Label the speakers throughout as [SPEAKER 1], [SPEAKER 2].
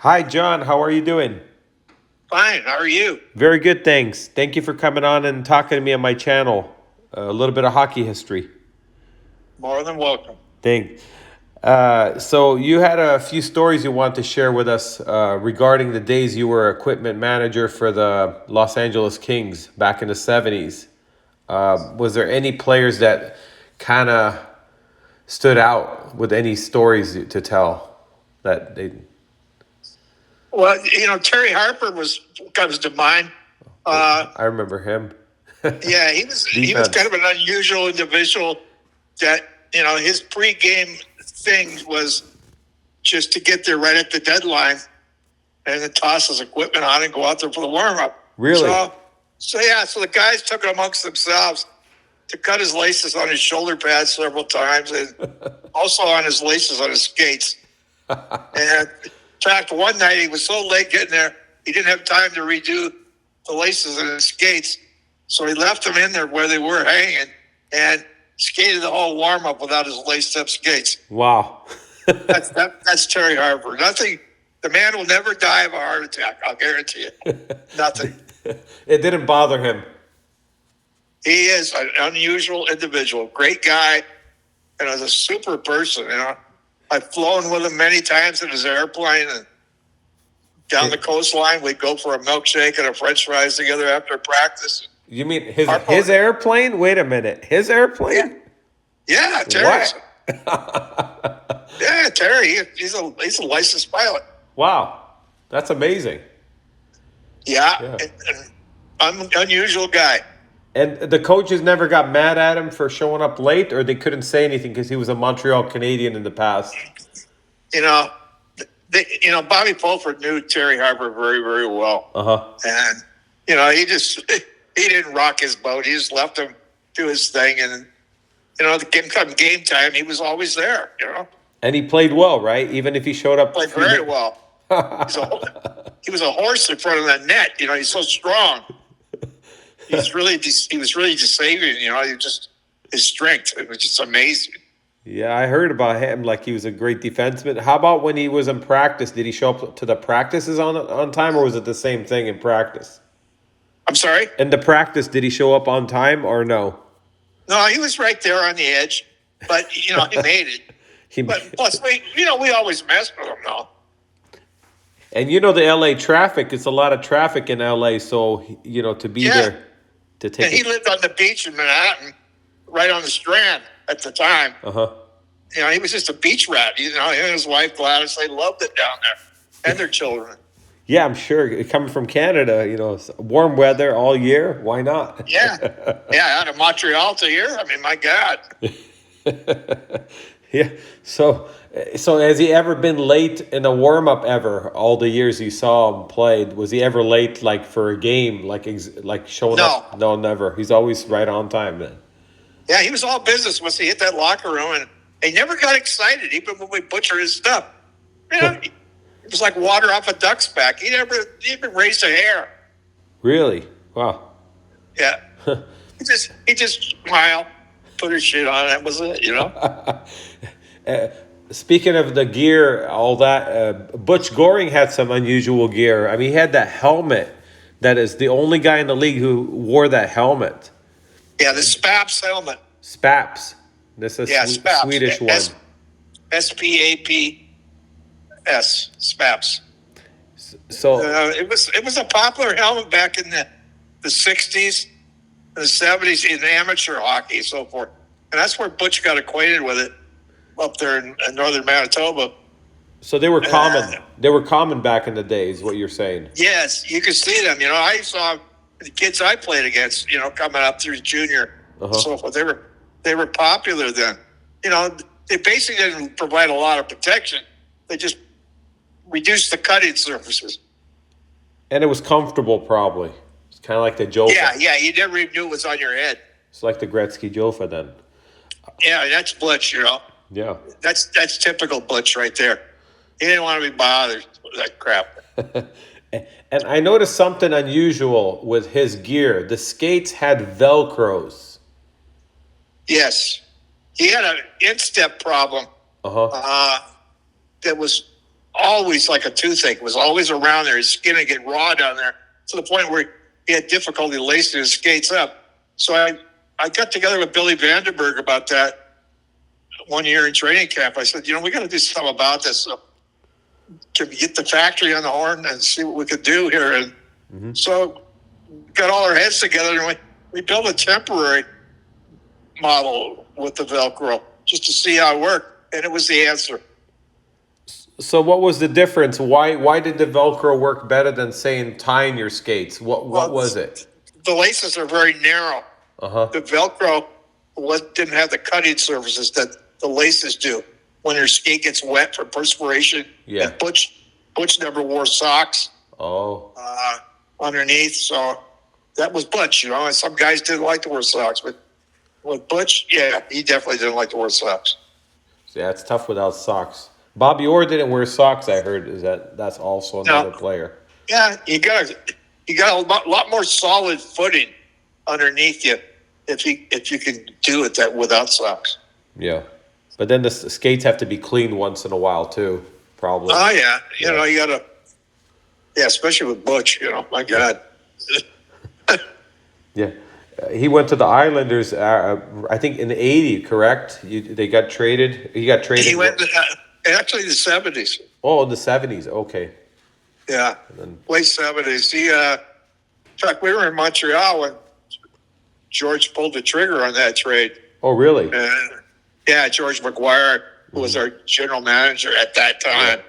[SPEAKER 1] Hi, John. How are you doing?
[SPEAKER 2] Fine. How are you?
[SPEAKER 1] Very good, thanks. Thank you for coming on and talking to me on my channel. A little bit of hockey history.
[SPEAKER 2] More than welcome.
[SPEAKER 1] Thanks. So you had a few stories you want to share with us regarding the days you were equipment manager for the Los Angeles Kings back in the 70s. Was there any players that kind of stood out with any stories to tell that they?
[SPEAKER 2] Well, Terry Harper comes to mind. Uh,
[SPEAKER 1] I remember him.
[SPEAKER 2] yeah, he was kind
[SPEAKER 1] Defense.
[SPEAKER 2] of an unusual individual. That his pregame thing was just to get there right at the deadline and then toss his equipment on and go out there for the warm up.
[SPEAKER 1] Really?
[SPEAKER 2] So the guys took it amongst themselves to cut his laces on his shoulder pads several times and also on his laces on his skates. And in fact, one night he was so late getting there, he didn't have time to redo the laces in his skates. So he left them in there where they were hanging and skated the whole warm up without his laced up skates.
[SPEAKER 1] Wow.
[SPEAKER 2] That's Terry Harper. Nothing. The man will never die of a heart attack. I'll guarantee you. Nothing.
[SPEAKER 1] It didn't bother him.
[SPEAKER 2] He is an unusual individual. Great guy, and is a super person. I've flown with him many times in his airplane and down the coastline. We'd go for a milkshake and a French fries together after practice.
[SPEAKER 1] You mean his
[SPEAKER 2] Harpo-
[SPEAKER 1] his airplane? Wait a minute. His airplane?
[SPEAKER 2] Yeah, Terry's.
[SPEAKER 1] What?
[SPEAKER 2] Yeah, Terry. He's a licensed pilot.
[SPEAKER 1] Wow. That's amazing.
[SPEAKER 2] Yeah,
[SPEAKER 1] Yeah.
[SPEAKER 2] and unusual guy.
[SPEAKER 1] And the coaches never got mad at him for showing up late, or they couldn't say anything because he was a Montreal Canadian in the past.
[SPEAKER 2] You know, Bobby Fulford knew Terry Harper very, very well,
[SPEAKER 1] Uh-huh.
[SPEAKER 2] and he didn't rock his boat. He just left him do his thing, and come game time, he was always there.
[SPEAKER 1] And he played well, right? Even if he showed up
[SPEAKER 2] Played very well. He was a horse in front of that net. He's so strong. He was really just saving. His strength. It was just amazing.
[SPEAKER 1] Yeah, I heard about him like he was a great defenseman. How about when he was in practice? Did he show up to the practices on time, or was it the same thing in practice?
[SPEAKER 2] I'm sorry.
[SPEAKER 1] In the practice, did he show up on time or no?
[SPEAKER 2] No, he was right there on the edge, but he made it. But plus, we always mess with him, though.
[SPEAKER 1] And the LA traffic, it's a lot of traffic in LA, so to be there to take
[SPEAKER 2] And he lived on the beach in Manhattan, right on the Strand at the time.
[SPEAKER 1] Uh-huh.
[SPEAKER 2] He was just a beach rat. Him and his wife Gladys, they loved it down there, and their children.
[SPEAKER 1] Yeah, I'm sure coming from Canada, it's warm weather all year, why not?
[SPEAKER 2] Yeah, out of Montreal to here. I mean, my God.
[SPEAKER 1] Yeah. So has he ever been late in a warm up ever? All the years you saw him played, was he ever late like for a game, like showing up? No, never. He's always right on time then.
[SPEAKER 2] Yeah, he was all business once he hit that locker room, and he never got excited, even when we butchered his stuff. It was like water off a duck's back. He never even raised a hair.
[SPEAKER 1] Really? Wow.
[SPEAKER 2] Yeah, he just smiled, put his shit on. That was it.
[SPEAKER 1] Speaking of the gear, all that, Butch Goring had some unusual gear. I mean, he had that helmet that is the only guy in the league who wore that helmet.
[SPEAKER 2] Yeah, the Spaps helmet.
[SPEAKER 1] Spaps. This is
[SPEAKER 2] Spaps.
[SPEAKER 1] Swedish one.
[SPEAKER 2] SPAPS. Spaps.
[SPEAKER 1] So
[SPEAKER 2] it was a popular helmet back in the 60s and the 70s in amateur hockey and so forth. And that's where Butch got acquainted with it up there in northern Manitoba.
[SPEAKER 1] So they were common. They were common back in the day, is what you're saying.
[SPEAKER 2] Yes, you could see them. I saw the kids I played against, coming up through junior and so forth. They were popular then. They basically didn't provide a lot of protection. They just reduced the cutting surfaces.
[SPEAKER 1] And it was comfortable, probably. It's kind of like the Jofa.
[SPEAKER 2] Yeah, you never even knew it was on your head.
[SPEAKER 1] It's like the Gretzky Jofa then.
[SPEAKER 2] Yeah, that's Butch,
[SPEAKER 1] Yeah.
[SPEAKER 2] That's typical Butch right there. He didn't want to be bothered with that crap.
[SPEAKER 1] And I noticed something unusual with his gear. The skates had Velcros.
[SPEAKER 2] Yes. He had an instep problem
[SPEAKER 1] Uh-huh.
[SPEAKER 2] that was always like a toothache. It was always around there. His skin would get raw down there to the point where he had difficulty lacing his skates up. So I got together with Billy Vandenberg about that one year in training camp. I said, we got to do something about this. So can we get the factory on the horn and see what we could do here? And so got all our heads together and we built a temporary model with the Velcro just to see how it worked. And it was the answer.
[SPEAKER 1] So what was the difference? Why did the Velcro work better than saying tying your skates? What was it?
[SPEAKER 2] The laces are very narrow. The Velcro didn't have the cutting surfaces that the laces do. When your skate gets wet from perspiration, and Butch never wore socks. Underneath, so that was Butch. And some guys didn't like to wear socks, but with Butch, he definitely didn't like to wear socks.
[SPEAKER 1] Yeah, it's tough without socks. Bobby Orr didn't wear socks. I heard that's also another player.
[SPEAKER 2] Yeah, you got a lot more solid footing underneath you if you can do it that without socks.
[SPEAKER 1] Yeah, but then the skates have to be cleaned once in a while too. Probably.
[SPEAKER 2] Oh yeah, you gotta. Yeah, especially with Butch. My God.
[SPEAKER 1] Yeah. He went to the Islanders, I think in the 80s, correct? They got traded. He got traded.
[SPEAKER 2] He went actually the 70s.
[SPEAKER 1] Oh, in the 70s. Okay.
[SPEAKER 2] Yeah, late 70s. In fact, we were in Montreal when George pulled the trigger on that trade.
[SPEAKER 1] Oh, really?
[SPEAKER 2] Yeah, George McGuire, who was our general manager at that time.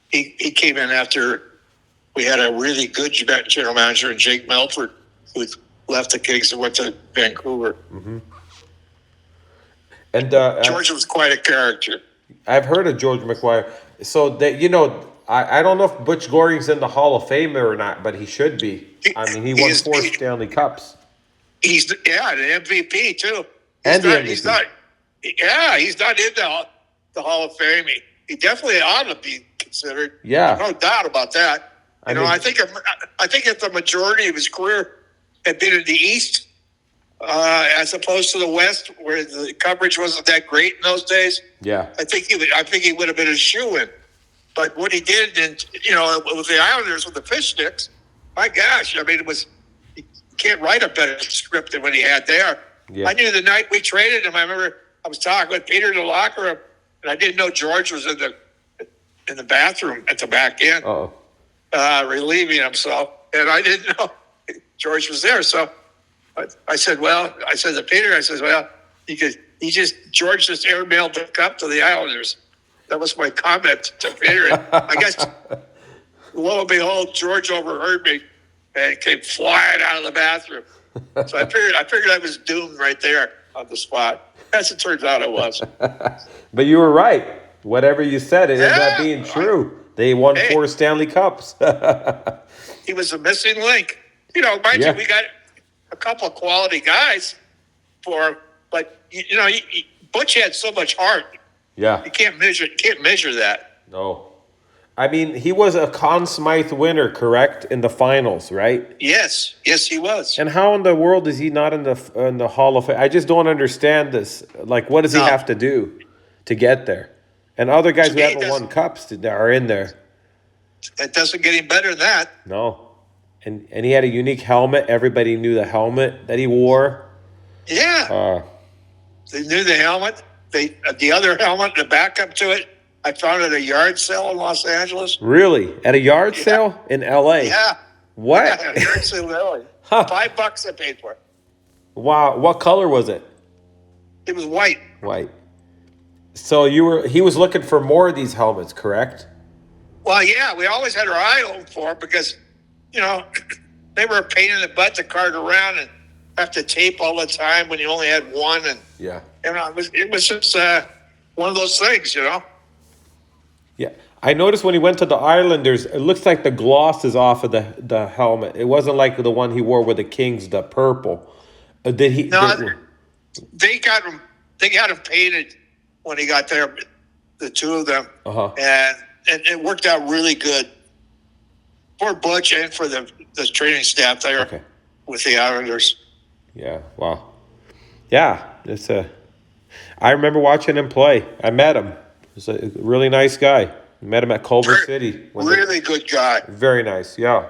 [SPEAKER 2] He came in after we had a really good general manager, Jake Melford, who left the Kings and went to Vancouver. And George was quite a character.
[SPEAKER 1] I've heard of George McGuire. So that I don't know if Butch Goring's in the Hall of Fame or not, but he should be. He won 4 Stanley Cups.
[SPEAKER 2] He's the MVP too.
[SPEAKER 1] He's not
[SPEAKER 2] in the Hall of Fame. He definitely ought to be considered.
[SPEAKER 1] Yeah,
[SPEAKER 2] no doubt about that. I think if the majority of his career had been in the East, as opposed to the West, where the coverage wasn't that great in those days.
[SPEAKER 1] Yeah,
[SPEAKER 2] I think he would have been a shoo-in. But what he did, with the Islanders with the fish sticks, my gosh, it was, you can't write a better script than what he had there. Yeah. I knew the night we traded him. I remember I was talking with Peter in the locker room, and I didn't know George was in the bathroom at the back end, relieving himself, and I didn't know George was there. So I said to Peter, George just airmailed the cup to the Islanders. That was my comment to Peter. I guess, lo and behold, George overheard me and came flying out of the bathroom. So I figured I was doomed right there on the spot. As it turns out, I was.
[SPEAKER 1] But you were right. Whatever you said, it ended up being true. They won 4 Stanley Cups.
[SPEAKER 2] He was a missing link. Mind you, we got a couple of quality guys for him, but Butch had so much heart.
[SPEAKER 1] Yeah,
[SPEAKER 2] you can't measure that.
[SPEAKER 1] No, he was a Conn Smythe winner, correct, in the finals, right?
[SPEAKER 2] Yes, he was.
[SPEAKER 1] And how in the world is he not in the Hall of Fame? I just don't understand this. Like, what does he have to do to get there? And other guys who haven't won cups are in there.
[SPEAKER 2] It doesn't get any better than that.
[SPEAKER 1] No. And he had a unique helmet. Everybody knew the helmet that he wore.
[SPEAKER 2] Yeah. They knew the helmet. The other helmet, the backup to it, I found at a yard sale in Los Angeles.
[SPEAKER 1] Really? At a yard sale in L.A.?
[SPEAKER 2] Yeah.
[SPEAKER 1] What?
[SPEAKER 2] Yeah, at a yard sale in L.A. $5 I paid for it.
[SPEAKER 1] Wow. What color was it?
[SPEAKER 2] It was white.
[SPEAKER 1] White. So he was looking for more of these helmets, correct?
[SPEAKER 2] Well, yeah, we always had our eye open for them because, they were a pain in the butt to cart around and have to tape all the time when you only had one. And it was just one of those things,
[SPEAKER 1] Yeah, I noticed when he went to the Islanders, it looks like the gloss is off of the helmet. It wasn't like the one he wore with the Kings, the purple. Did he?
[SPEAKER 2] No, they got him painted when he got there, the two of them, and it worked out really good for Butch and for the training staff there with the Islanders.
[SPEAKER 1] Yeah, wow. Yeah, I remember watching him play. I met him He's a really nice guy. Met him at Culver
[SPEAKER 2] Very,
[SPEAKER 1] City.
[SPEAKER 2] really good guy.
[SPEAKER 1] Very nice, yeah.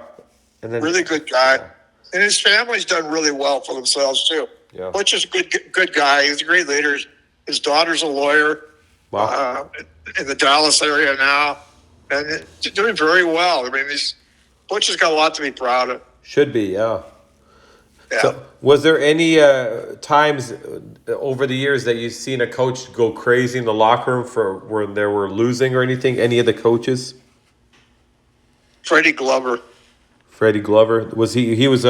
[SPEAKER 1] And then,
[SPEAKER 2] Really good guy.
[SPEAKER 1] yeah,
[SPEAKER 2] And his family's done really well for themselves, too.
[SPEAKER 1] yeah.
[SPEAKER 2] Butch is a good guy. He's a great leader. His daughter's a lawyer
[SPEAKER 1] Wow.
[SPEAKER 2] in the Dallas area now. And doing very well. I mean, Butch has got a lot to be proud of.
[SPEAKER 1] Should be, yeah.
[SPEAKER 2] Yeah.
[SPEAKER 1] So, was there any times over the years that you've seen a coach go crazy in the locker room for when they were losing or anything? Any of the coaches?
[SPEAKER 2] Freddie Glover.
[SPEAKER 1] Freddie Glover, was he? He was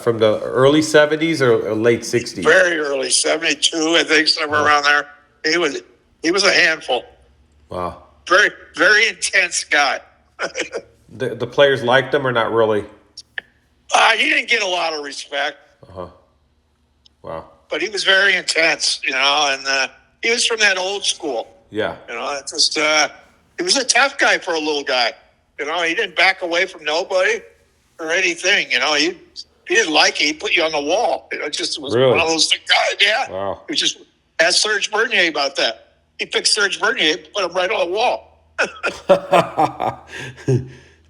[SPEAKER 1] from the early '70s or late '60s?
[SPEAKER 2] Very early, 72, I think, somewhere around there. He was a handful.
[SPEAKER 1] Wow.
[SPEAKER 2] Very, very intense guy.
[SPEAKER 1] The players liked him or not really?
[SPEAKER 2] He didn't get a lot of respect,
[SPEAKER 1] Wow.
[SPEAKER 2] but he was very intense, and he was from that old school.
[SPEAKER 1] Yeah.
[SPEAKER 2] It's just he was a tough guy for a little guy. He didn't back away from nobody or anything. He didn't like it. He put you on the wall. It just was
[SPEAKER 1] Really?
[SPEAKER 2] one of those guys. Yeah.
[SPEAKER 1] Wow.
[SPEAKER 2] He just asked Serge Bernier about that. He picked Serge Bernier, put him right on the wall.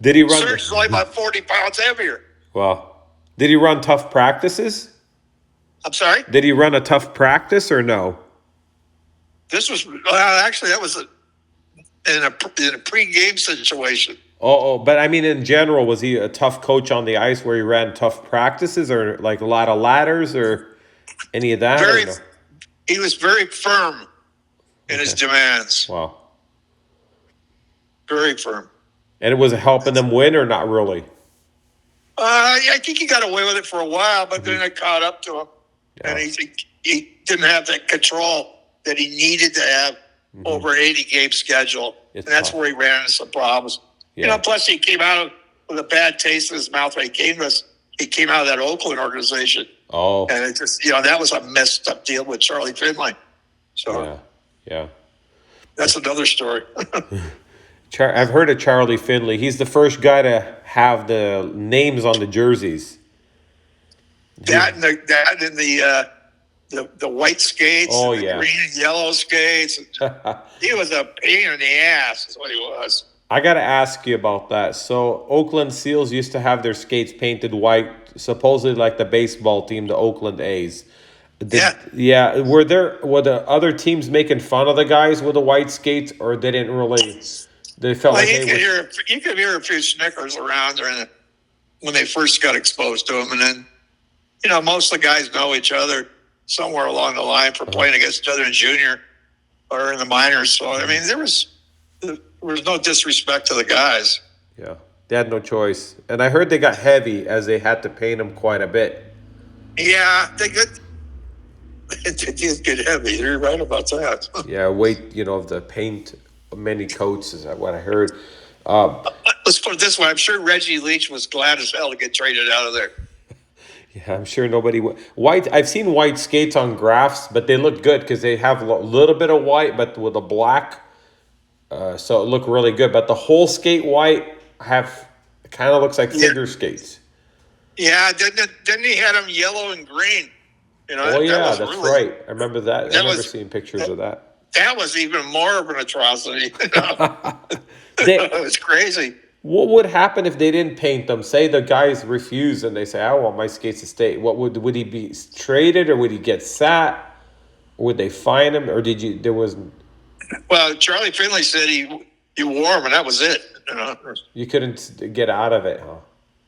[SPEAKER 1] Did he run?
[SPEAKER 2] Serge is only about 40 pounds heavier.
[SPEAKER 1] Wow. Did he run tough practices?
[SPEAKER 2] I'm sorry?
[SPEAKER 1] Did he run a tough practice or no?
[SPEAKER 2] This was, actually, that was in a pre-game situation.
[SPEAKER 1] But I mean, in general, was he a tough coach on the ice where he ran tough practices or like a lot of ladders or any of that?
[SPEAKER 2] Very,
[SPEAKER 1] or no?
[SPEAKER 2] He was very firm in his demands.
[SPEAKER 1] Wow.
[SPEAKER 2] Very firm.
[SPEAKER 1] And it was helping them win or not really?
[SPEAKER 2] I think he got away with it for a while, but then it caught up to him.
[SPEAKER 1] Yeah.
[SPEAKER 2] And he didn't have that control that he needed to have over an 80-game schedule.
[SPEAKER 1] It's
[SPEAKER 2] and that's
[SPEAKER 1] tough.
[SPEAKER 2] where he ran into some problems.
[SPEAKER 1] Yeah.
[SPEAKER 2] Plus he came out with a bad taste in his mouth when he came to us. He came out of that Oakland organization.
[SPEAKER 1] Oh.
[SPEAKER 2] And it just, that was a messed up deal with Charlie Finley. So
[SPEAKER 1] Yeah.
[SPEAKER 2] that's another story.
[SPEAKER 1] I've heard of Charlie Finley. He's the first guy to have the names on the jerseys.
[SPEAKER 2] That and the white skates,
[SPEAKER 1] Oh,
[SPEAKER 2] and the
[SPEAKER 1] yeah.
[SPEAKER 2] green and yellow skates. He was a pain in the ass, is what he was.
[SPEAKER 1] I got to ask you about that. So, Oakland Seals used to have their skates painted white, supposedly like the baseball team, the Oakland A's. Yeah. Were the other teams making fun of the guys with the white skates, or they didn't really? They felt
[SPEAKER 2] Well,
[SPEAKER 1] like
[SPEAKER 2] you could hear a few snickers around when they first got exposed to them, and then most of the guys know each other somewhere along the line for playing against each other in junior or in the minors. So I mean, there was no disrespect to the guys.
[SPEAKER 1] Yeah, they had no choice, and I heard they got heavy as they had to paint them quite a bit.
[SPEAKER 2] Yeah, they did get heavy. You're right about that.
[SPEAKER 1] Yeah, weight, of the paint, many coats is what I heard.
[SPEAKER 2] Let's put it this way: I'm sure Reggie Leach was glad as hell to get traded out of there.
[SPEAKER 1] Yeah, I'm sure nobody white. I've seen white skates on graphs, but they look good because they have a little bit of white, but with a black, so it look really good. But the whole skate white kind of looks like figure skates.
[SPEAKER 2] Yeah, didn't he had them yellow and green?
[SPEAKER 1] Oh yeah, that's right. I remember that. I remember seeing pictures of that.
[SPEAKER 2] That was even more of an atrocity. It was crazy.
[SPEAKER 1] What would happen if they didn't paint them? Say the guys refuse and they say, "I want my skates to stay." What would he be traded or would he get sat? Or would they fine him or there was?
[SPEAKER 2] Well, Charlie Finley said you wore them and that was it.
[SPEAKER 1] You couldn't get out of it, huh?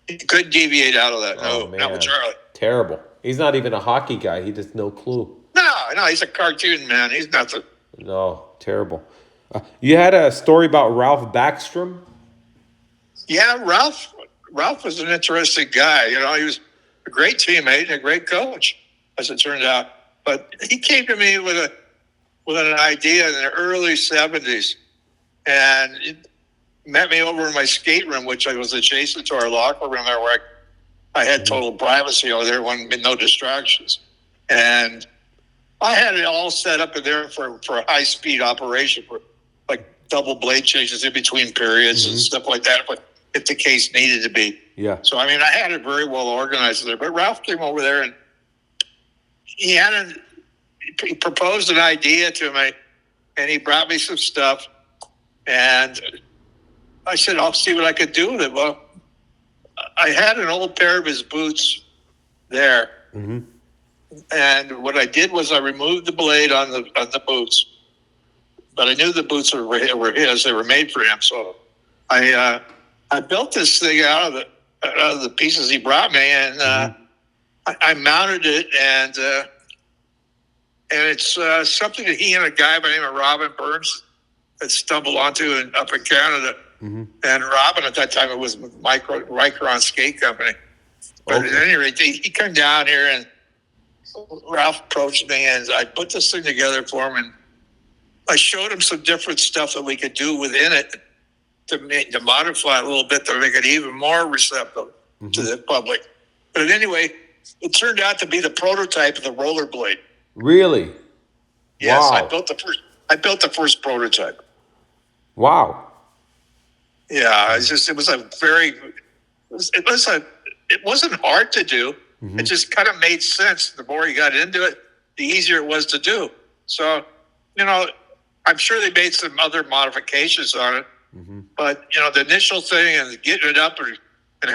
[SPEAKER 2] He couldn't deviate out of that.
[SPEAKER 1] Oh,
[SPEAKER 2] No, not with Charlie.
[SPEAKER 1] Terrible. He's not even a hockey guy. He just no clue.
[SPEAKER 2] No, he's a cartoon man. He's nothing.
[SPEAKER 1] No, terrible. You had a story about Ralph Backstrom?
[SPEAKER 2] Yeah, Ralph was an interesting guy. He was a great teammate and a great coach, as it turned out. But he came to me with an idea in the early 70s and he met me over in my skate room, which I was adjacent to our locker room there where I had total privacy over there, no distractions. And I had it all set up in there for a high-speed operation, for like double blade changes in between periods and stuff like that, if the case needed to be.
[SPEAKER 1] Yeah.
[SPEAKER 2] So, I mean, I had it very well organized there. But Ralph came over there, and he proposed an idea to me, and he brought me some stuff. And I said, I'll see what I could do with it. Well, I had an old pair of his boots there.
[SPEAKER 1] Mm-hmm.
[SPEAKER 2] And what I did was I removed the blade on the boots, but I knew the boots were his. They were made for him. So I built this thing out of the pieces he brought me, and I mounted it, and it's something that he and a guy by the name of Robin Burns had stumbled onto up in Canada.
[SPEAKER 1] Mm-hmm.
[SPEAKER 2] And Robin at that time, it was Micron Skate Company. But
[SPEAKER 1] Okay.
[SPEAKER 2] at any rate, he came down here, and Ralph approached me, and I put this thing together for him, and I showed him some different stuff that we could do within it to modify it a little bit to make it even more receptive to the public. But anyway, it turned out to be the prototype of the rollerblade.
[SPEAKER 1] Really?
[SPEAKER 2] Yes,
[SPEAKER 1] Wow.
[SPEAKER 2] I built the first prototype.
[SPEAKER 1] Wow.
[SPEAKER 2] Yeah, it wasn't hard to do.
[SPEAKER 1] Mm-hmm.
[SPEAKER 2] It just kind of made sense. The more you got into it, the easier it was to do. So, I'm sure they made some other modifications on it.
[SPEAKER 1] Mm-hmm.
[SPEAKER 2] But the initial thing and getting it up and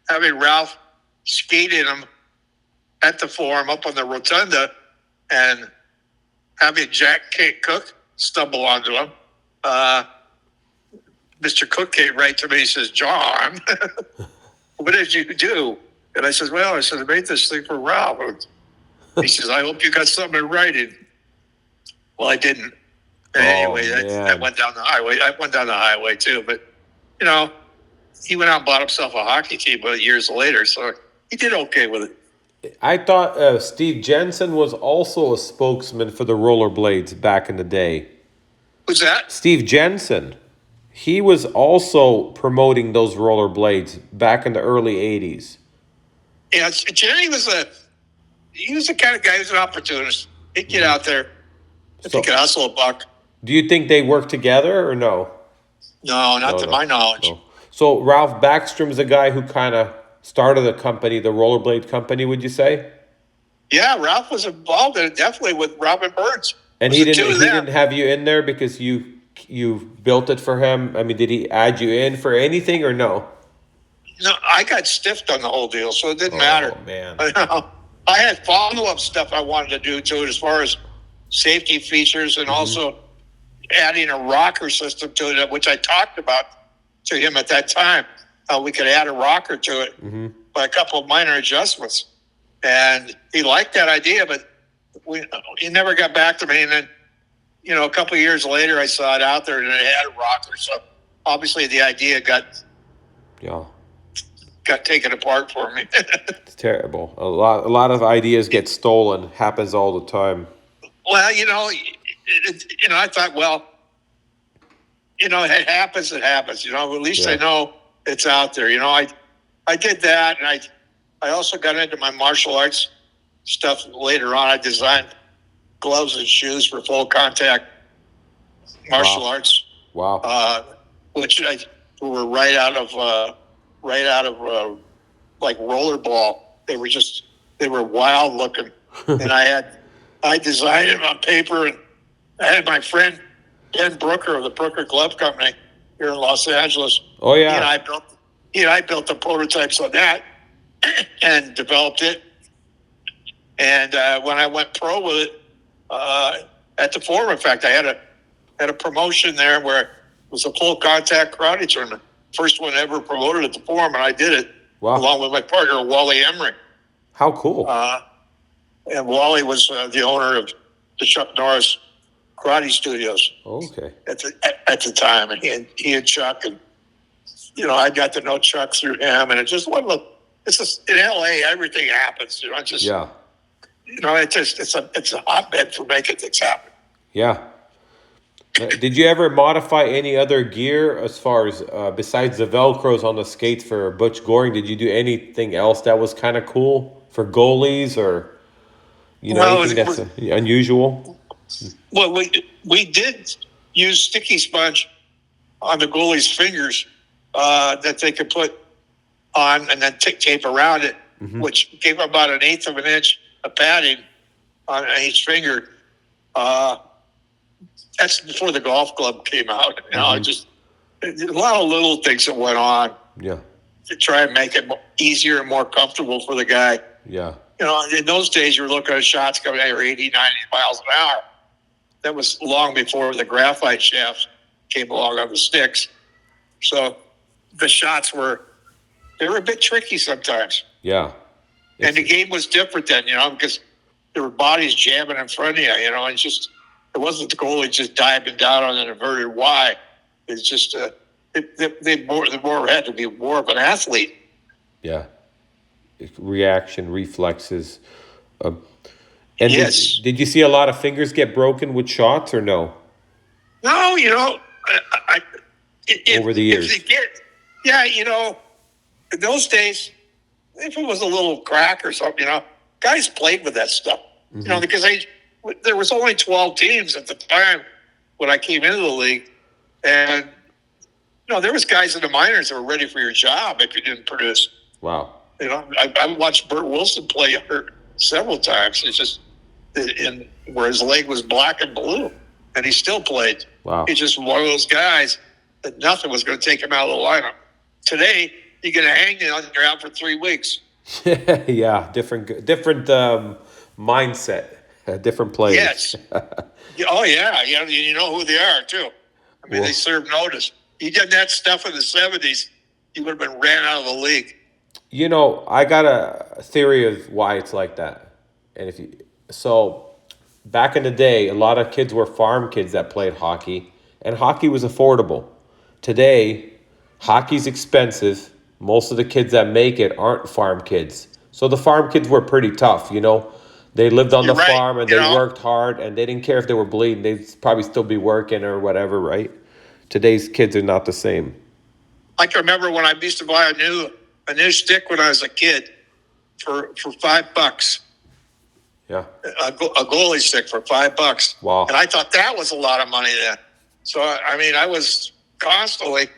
[SPEAKER 2] having Ralph skate in them at the forum up on the rotunda, and having Jack Cook stumble onto him. Mr. Cook came right to me. He says, "John, what did you do?" And I said, "Well, I made this thing for Ralph." He says, "I hope you got something in writing." Well, I didn't. And anyway, I went down the highway. I went down the highway too, but he went out and bought himself a hockey team years later, so he did okay with it.
[SPEAKER 1] I thought Steve Jensen was also a spokesman for the rollerblades back in the day.
[SPEAKER 2] Who's that?
[SPEAKER 1] Steve Jensen. He was also promoting those rollerblades back in the early 80s.
[SPEAKER 2] Yeah, Jenny was the kind of guy who's an opportunist. He'd get out there if he could hustle a buck.
[SPEAKER 1] Do you think they work together or no?
[SPEAKER 2] No, not to my knowledge.
[SPEAKER 1] No. So Ralph Backstrom's the guy who kind of started the company, the rollerblade company, would you say?
[SPEAKER 2] Yeah, Ralph was involved in it, definitely with Robin Burns.
[SPEAKER 1] And he didn't have you in there because you built it for him? I mean, did he add you in for anything or no?
[SPEAKER 2] No, I got stiffed on the whole deal, so it didn't matter.
[SPEAKER 1] Oh, man.
[SPEAKER 2] I had follow-up stuff I wanted to do to it as far as safety features and also adding a rocker system to it, which I talked about to him at that time, how we could add a rocker to it by a couple of minor adjustments. And he liked that idea, but he never got back to me. And then, a couple of years later, I saw it out there and it had a rocker. So obviously the idea got taken apart for me.
[SPEAKER 1] It's terrible. A lot of ideas get stolen. Happens all the time.
[SPEAKER 2] Well, I thought, well, it happens. It happens. At least I know it's out there. I did that, and I also got into my martial arts stuff later on. I designed gloves and shoes for full contact martial arts.
[SPEAKER 1] Wow.
[SPEAKER 2] Which were right out of like rollerball. They were wild looking, and I designed them on paper, and I had my friend Ben Brooker of the Brooker Glove Company here in Los Angeles.
[SPEAKER 1] Oh yeah.
[SPEAKER 2] I built the prototypes on that and developed it. And when I went pro with it at the forum, in fact, I had a promotion there where it was a full contact karate tournament. First one ever promoted at the forum, and I did it along with my partner Wally Emery.
[SPEAKER 1] How cool!
[SPEAKER 2] And Wally was the owner of the Chuck Norris Karate Studios.
[SPEAKER 1] Okay.
[SPEAKER 2] At the time, and he and Chuck, and I got to know Chuck through him, and it just wasn't. It's just in LA, everything happens. It's a hotbed for making things happen.
[SPEAKER 1] Yeah. Did you ever modify any other gear as far as besides the Velcros on the skates for Butch Goring? Did you do anything else that was kind of cool for goalies or anything that's unusual?
[SPEAKER 2] Well, we did use sticky sponge on the goalie's fingers that they could put on and then tape around it, which gave about 1/8 of an inch of padding on each finger. that's before the golf club came out. Just a lot of little things that went on
[SPEAKER 1] Yeah.
[SPEAKER 2] to try and make it easier and more comfortable for the guy.
[SPEAKER 1] Yeah.
[SPEAKER 2] In those days, you were looking at shots coming at 80, 90 miles an hour. That was long before the graphite shafts came along on the sticks. So the shots were a bit tricky sometimes.
[SPEAKER 1] Yeah.
[SPEAKER 2] And the game was different then, because there were bodies jamming in front of you, and it wasn't the goalie just diving down on an inverted Y. It's just the more had to be more of an athlete.
[SPEAKER 1] Yeah. Reaction, reflexes. And
[SPEAKER 2] Yes.
[SPEAKER 1] did you see a lot of fingers get broken with shots or no?
[SPEAKER 2] No,
[SPEAKER 1] Over the years.
[SPEAKER 2] If they get, yeah, in those days, if it was a little crack or something, guys played with that stuff. Because there was only 12 teams at the time when I came into the league, and there was guys in the minors that were ready for your job if you didn't produce.
[SPEAKER 1] Wow.
[SPEAKER 2] I watched Bert Wilson play hurt several times. It's just where his leg was black and blue, and he still played.
[SPEAKER 1] Wow.
[SPEAKER 2] He's just one of those guys that nothing was going to take him out of the lineup. Today, you're going to hang him, you're out for 3 weeks.
[SPEAKER 1] Yeah, different mindset, different players.
[SPEAKER 2] Yes. Oh, yeah. You know who they are, too. I mean, they serve notice. He did that stuff in the 70s, he would have been ran out of the league.
[SPEAKER 1] I got a theory of why it's like that. And so back in the day, a lot of kids were farm kids that played hockey, and hockey was affordable. Today, hockey's expensive. Most of the kids that make it aren't farm kids. So the farm kids were pretty tough, They lived on the farm and they worked hard, and they didn't care if they were bleeding. They'd probably still be working or whatever, right? Today's kids are not the same.
[SPEAKER 2] I can remember when I used to buy a new stick when I was a kid for $5.
[SPEAKER 1] Yeah.
[SPEAKER 2] A goalie stick for $5.
[SPEAKER 1] Wow.
[SPEAKER 2] And I thought that was a lot of money then. So, I was constantly,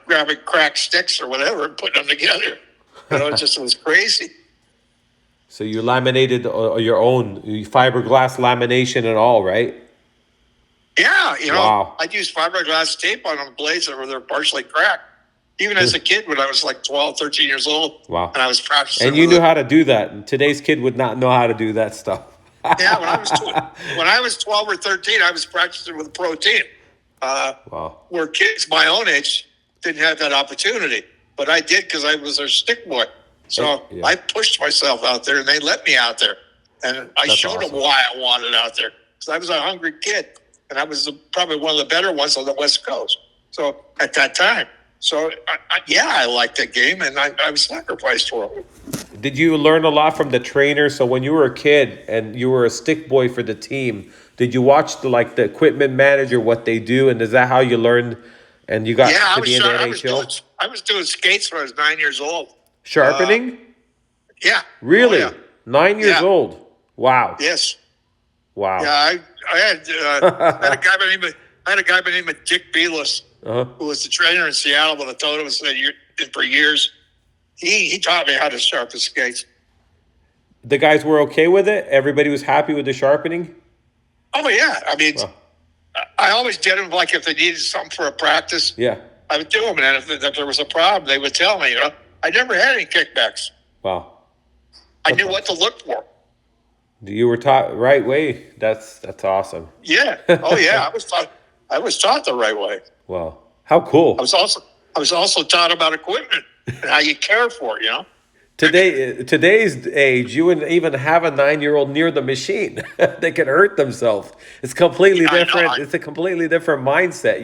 [SPEAKER 2] grabbing cracked sticks or whatever and putting them together. It was crazy.
[SPEAKER 1] So you laminated your own fiberglass lamination and all, right?
[SPEAKER 2] Yeah,
[SPEAKER 1] Wow.
[SPEAKER 2] I'd use fiberglass tape on them blades that were partially cracked. Even as a kid when I was like 12, 13 years old.
[SPEAKER 1] Wow.
[SPEAKER 2] And I was practicing.
[SPEAKER 1] And you knew how to do that. And today's kid would not know how to do that stuff.
[SPEAKER 2] Yeah, when I was 12 or 13, I was practicing with a pro team.
[SPEAKER 1] Wow.
[SPEAKER 2] Where kids my own age didn't have that opportunity. But I did because I was their stick boy. So
[SPEAKER 1] yeah.
[SPEAKER 2] I pushed myself out there, and they let me out there. And I showed them why I wanted out there. Because I was a hungry kid. And I was probably one of the better ones on the West Coast. So at that time. So, I liked the game, and I sacrificed for it.
[SPEAKER 1] Did you learn a lot from the trainer? So when you were a kid and you were a stick boy for the team, did you watch the equipment manager, what they do? And is that how you learned and you got to be in the NHL?
[SPEAKER 2] I was doing skates when I was 9 years old.
[SPEAKER 1] Sharpening?
[SPEAKER 2] Yeah.
[SPEAKER 1] Really?
[SPEAKER 2] Oh, yeah.
[SPEAKER 1] 9 years old? Wow.
[SPEAKER 2] Yes.
[SPEAKER 1] Wow.
[SPEAKER 2] Yeah, I had a guy by the name of Dick Belis, who was the trainer in Seattle, but I told him for years. He taught me how to sharpen skates.
[SPEAKER 1] The guys were okay with it? Everybody was happy with the sharpening?
[SPEAKER 2] Oh, yeah. I always did them if they needed something for a practice.
[SPEAKER 1] Yeah.
[SPEAKER 2] I would do them, and if there was a problem, they would tell me. I never had any kickbacks.
[SPEAKER 1] Wow.
[SPEAKER 2] I knew what to look for.
[SPEAKER 1] You were taught right way. That's awesome.
[SPEAKER 2] Yeah. Oh, yeah. I was taught the right way.
[SPEAKER 1] Wow. How cool.
[SPEAKER 2] I was also taught about equipment and how you care for it,
[SPEAKER 1] Today's age, you wouldn't even have a 9-year-old near the machine. They could hurt themselves. It's completely different. It's a completely different mindset,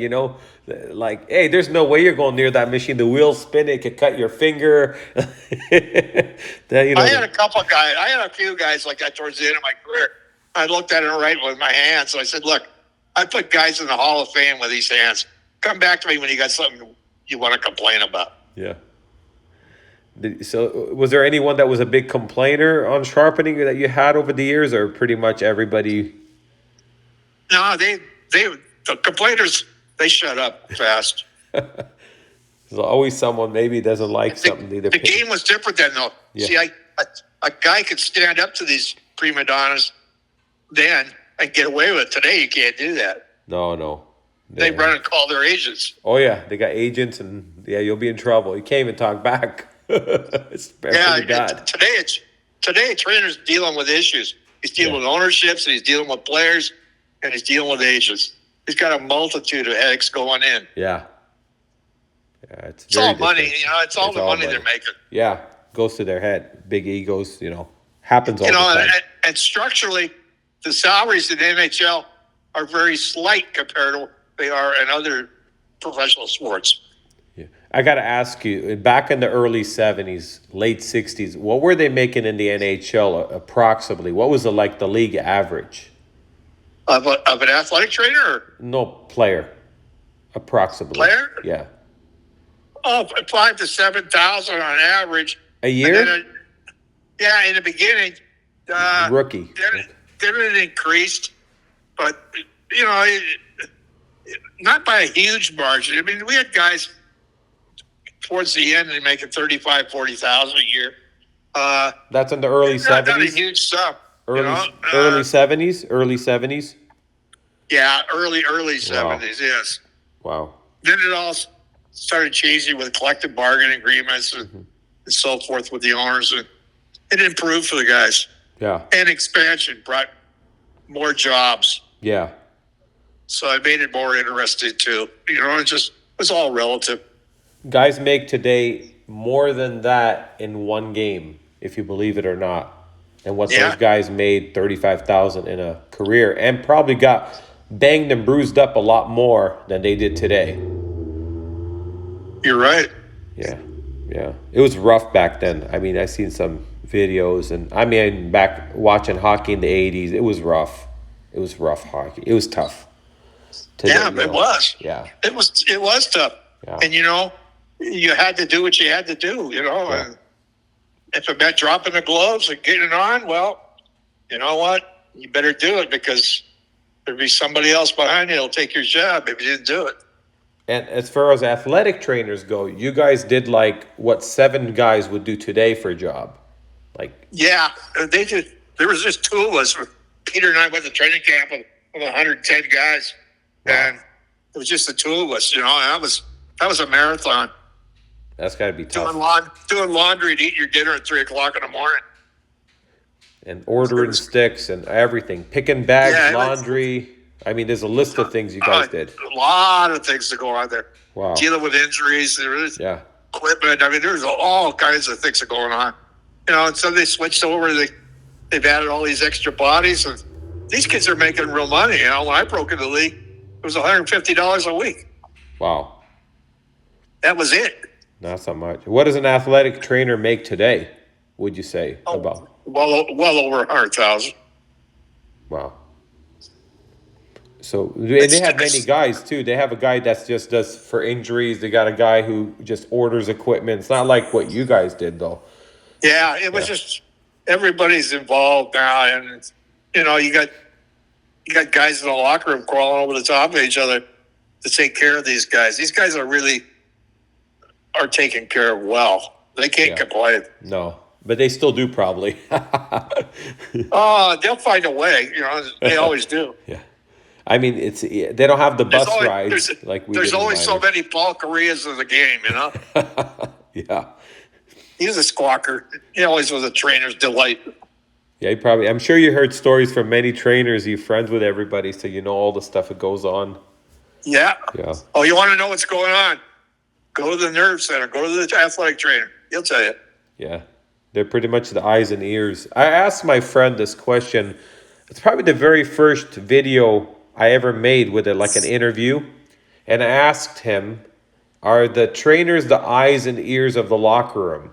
[SPEAKER 1] hey, there's no way you're going near that machine. The wheels spin, it could cut your finger.
[SPEAKER 2] I had a few guys like that towards the end of my career. I looked at it right with my hands. So I said, look, I put guys in the Hall of Fame with these hands. Come back to me when you got something you want to complain about.
[SPEAKER 1] Yeah. So was there anyone that was a big complainer on sharpening that you had over the years, or pretty much everybody?
[SPEAKER 2] No, the complainers, they shut up fast.
[SPEAKER 1] There's always someone maybe doesn't like something.
[SPEAKER 2] The game was different then, though.
[SPEAKER 1] Yeah.
[SPEAKER 2] See, a guy could stand up to these prima donnas then and get away with it. Today, you can't do that.
[SPEAKER 1] No, no.
[SPEAKER 2] They run and call their agents.
[SPEAKER 1] Oh yeah, they got agents, and yeah, you'll be in trouble. You can't even talk back. It's
[SPEAKER 2] Yeah,
[SPEAKER 1] pretty bad.
[SPEAKER 2] today a trainer's dealing with issues. He's dealing with ownerships, and he's dealing with players, and he's dealing with agents. He's got a multitude of headaches going in.
[SPEAKER 1] Yeah. Yeah,
[SPEAKER 2] it's all money, it's all the money they're making.
[SPEAKER 1] Yeah, goes to their head. Big egos, happens all the time.
[SPEAKER 2] And structurally, the salaries in the NHL are very slight compared to what they are in other professional sports.
[SPEAKER 1] Yeah. I got to ask you, back in the early 70s, late 60s, what were they making in the NHL approximately? What was the league average?
[SPEAKER 2] Of an athletic trainer? Or?
[SPEAKER 1] No, player. Approximately.
[SPEAKER 2] Player?
[SPEAKER 1] Yeah.
[SPEAKER 2] Oh, 5,000 to 7,000 on average.
[SPEAKER 1] A year?
[SPEAKER 2] In the beginning.
[SPEAKER 1] Rookie.
[SPEAKER 2] Then it increased, but, not by a huge margin. I mean, we had guys towards the end they making 35,000, 40,000 a year.
[SPEAKER 1] That's in the early 70s?
[SPEAKER 2] Not a huge sum.
[SPEAKER 1] Early 70s? Early 70s?
[SPEAKER 2] Yeah, early 70s, yes.
[SPEAKER 1] Wow.
[SPEAKER 2] Then it all started changing with collective bargaining agreements and so forth with the owners. And it improved for the guys.
[SPEAKER 1] Yeah.
[SPEAKER 2] And expansion brought more jobs.
[SPEAKER 1] Yeah.
[SPEAKER 2] So it made it more interesting too. It was all relative.
[SPEAKER 1] Guys make today more than that in one game, if you believe it or not. And what those guys made, 35,000 in a career, and probably got banged and bruised up a lot more than they did today.
[SPEAKER 2] You're right.
[SPEAKER 1] Yeah. Yeah. It was rough back then. I mean, I seen some videos, and back watching hockey in the 80s, it was rough. It was rough hockey. It was tough.
[SPEAKER 2] It was.
[SPEAKER 1] Yeah.
[SPEAKER 2] It was tough.
[SPEAKER 1] Yeah.
[SPEAKER 2] And you had to do what you had to do,
[SPEAKER 1] Yeah.
[SPEAKER 2] And if it meant dropping the gloves and getting on, well, you know what? You better do it because there'd be somebody else behind you that'll take your job if you didn't do it.
[SPEAKER 1] And as far as athletic trainers go, you guys did what 7 guys would do today for a job.
[SPEAKER 2] Yeah, they did. There was just 2 of us. Peter and I went to training camp with 110 guys, and it was just the 2 of us. That was a marathon.
[SPEAKER 1] That's got to be tough.
[SPEAKER 2] Doing laundry to eat your dinner at 3:00 in the morning.
[SPEAKER 1] And ordering sticks and everything. Picking bags, laundry. There's a list of things you guys did.
[SPEAKER 2] A lot of things to go on there.
[SPEAKER 1] Wow.
[SPEAKER 2] Dealing with injuries. There was equipment. There's all kinds of things that going on. And so they switched over. They've added all these extra bodies. And these kids are making real money. When I broke into the league, it was $150 a week.
[SPEAKER 1] Wow.
[SPEAKER 2] That was it.
[SPEAKER 1] Not so much. What does an athletic trainer make today, would you say? About?
[SPEAKER 2] Well over 100,000.
[SPEAKER 1] Wow. So they have many guys too. They have a guy that just does for injuries. They got a guy who just orders equipment. It's not like what you guys did though.
[SPEAKER 2] Yeah, it was just everybody's involved now, and you got guys in the locker room crawling over the top of each other to take care of these guys. These guys are taken care of well. They can't complain.
[SPEAKER 1] No, but they still do probably.
[SPEAKER 2] They'll find a way. They always do.
[SPEAKER 1] Yeah. They don't have the bus rides like we did.
[SPEAKER 2] There's only so many Paul Correas in the game,
[SPEAKER 1] Yeah.
[SPEAKER 2] He's a squawker. He always was a trainer's delight.
[SPEAKER 1] Yeah, I'm sure you heard stories from many trainers. You're friends with everybody, so you know all the stuff that goes on.
[SPEAKER 2] Yeah.
[SPEAKER 1] Yeah.
[SPEAKER 2] Oh, you want to know what's going on? Go to the nerve center. Go to the athletic trainer. He'll tell you.
[SPEAKER 1] Yeah. They're pretty much the eyes and ears. I asked my friend this question. It's probably the very first video I ever made with an interview. And I asked him, are the trainers the eyes and ears of the locker room?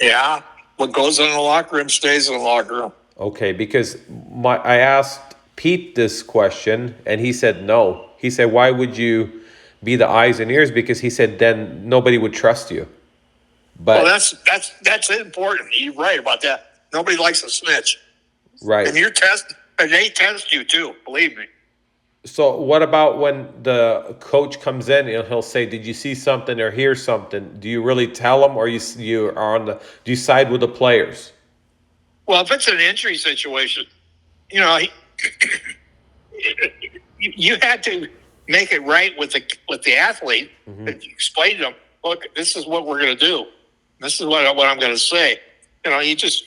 [SPEAKER 2] Yeah. What goes on in the locker room stays in the locker room.
[SPEAKER 1] Okay, because I asked Pete this question, and he said no. He said, why would you be the eyes and ears? Because he said then nobody would trust you. But
[SPEAKER 2] that's important. You're right about that. Nobody likes a snitch.
[SPEAKER 1] Right.
[SPEAKER 2] And they test you too, believe me.
[SPEAKER 1] So what about when the coach comes in and he'll say, did you see something or hear something? Do you really tell them, or do you side with the players?
[SPEAKER 2] Well, if it's an injury situation, You had to make it right with the athlete.
[SPEAKER 1] Mm-hmm.
[SPEAKER 2] You explain to them, look, this is what we're going to do. This is what I'm going to say. You just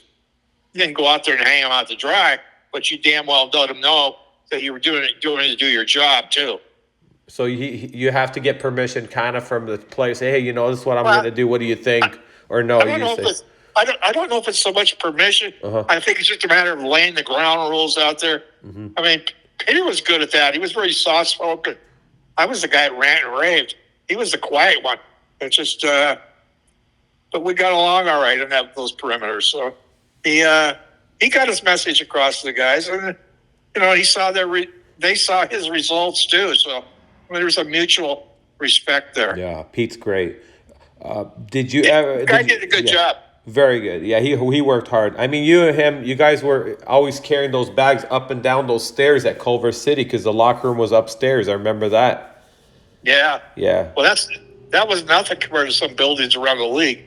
[SPEAKER 2] didn't go out there and hang them out to dry, but you damn well let them know that you were doing it to do your job too.
[SPEAKER 1] So you have to get permission kind of from the player. Say, hey, this is what I'm
[SPEAKER 2] Well,
[SPEAKER 1] going to do. What do you think? Or no,
[SPEAKER 2] I don't
[SPEAKER 1] you
[SPEAKER 2] know if
[SPEAKER 1] say,
[SPEAKER 2] it's I don't know if it's so much permission.
[SPEAKER 1] uh-huh.
[SPEAKER 2] I think it's just a matter of laying the ground rules out there.
[SPEAKER 1] Mm-hmm.
[SPEAKER 2] I mean, Peter was good at that. He was very soft spoken. I was the guy that ran and raved. He was the quiet one. It's just, but we got along all right in those perimeters. So he got his message across to the guys, and he saw they saw his results too. So there was a mutual respect there.
[SPEAKER 1] Yeah, Pete's great. Did you ever?
[SPEAKER 2] Guy did a good job.
[SPEAKER 1] Very good. Yeah, he worked hard. I mean, you and him, you guys were always carrying those bags up and down those stairs at Culver City because the locker room was upstairs. I remember that.
[SPEAKER 2] Yeah.
[SPEAKER 1] Yeah.
[SPEAKER 2] Well, that was nothing compared to some buildings around the league.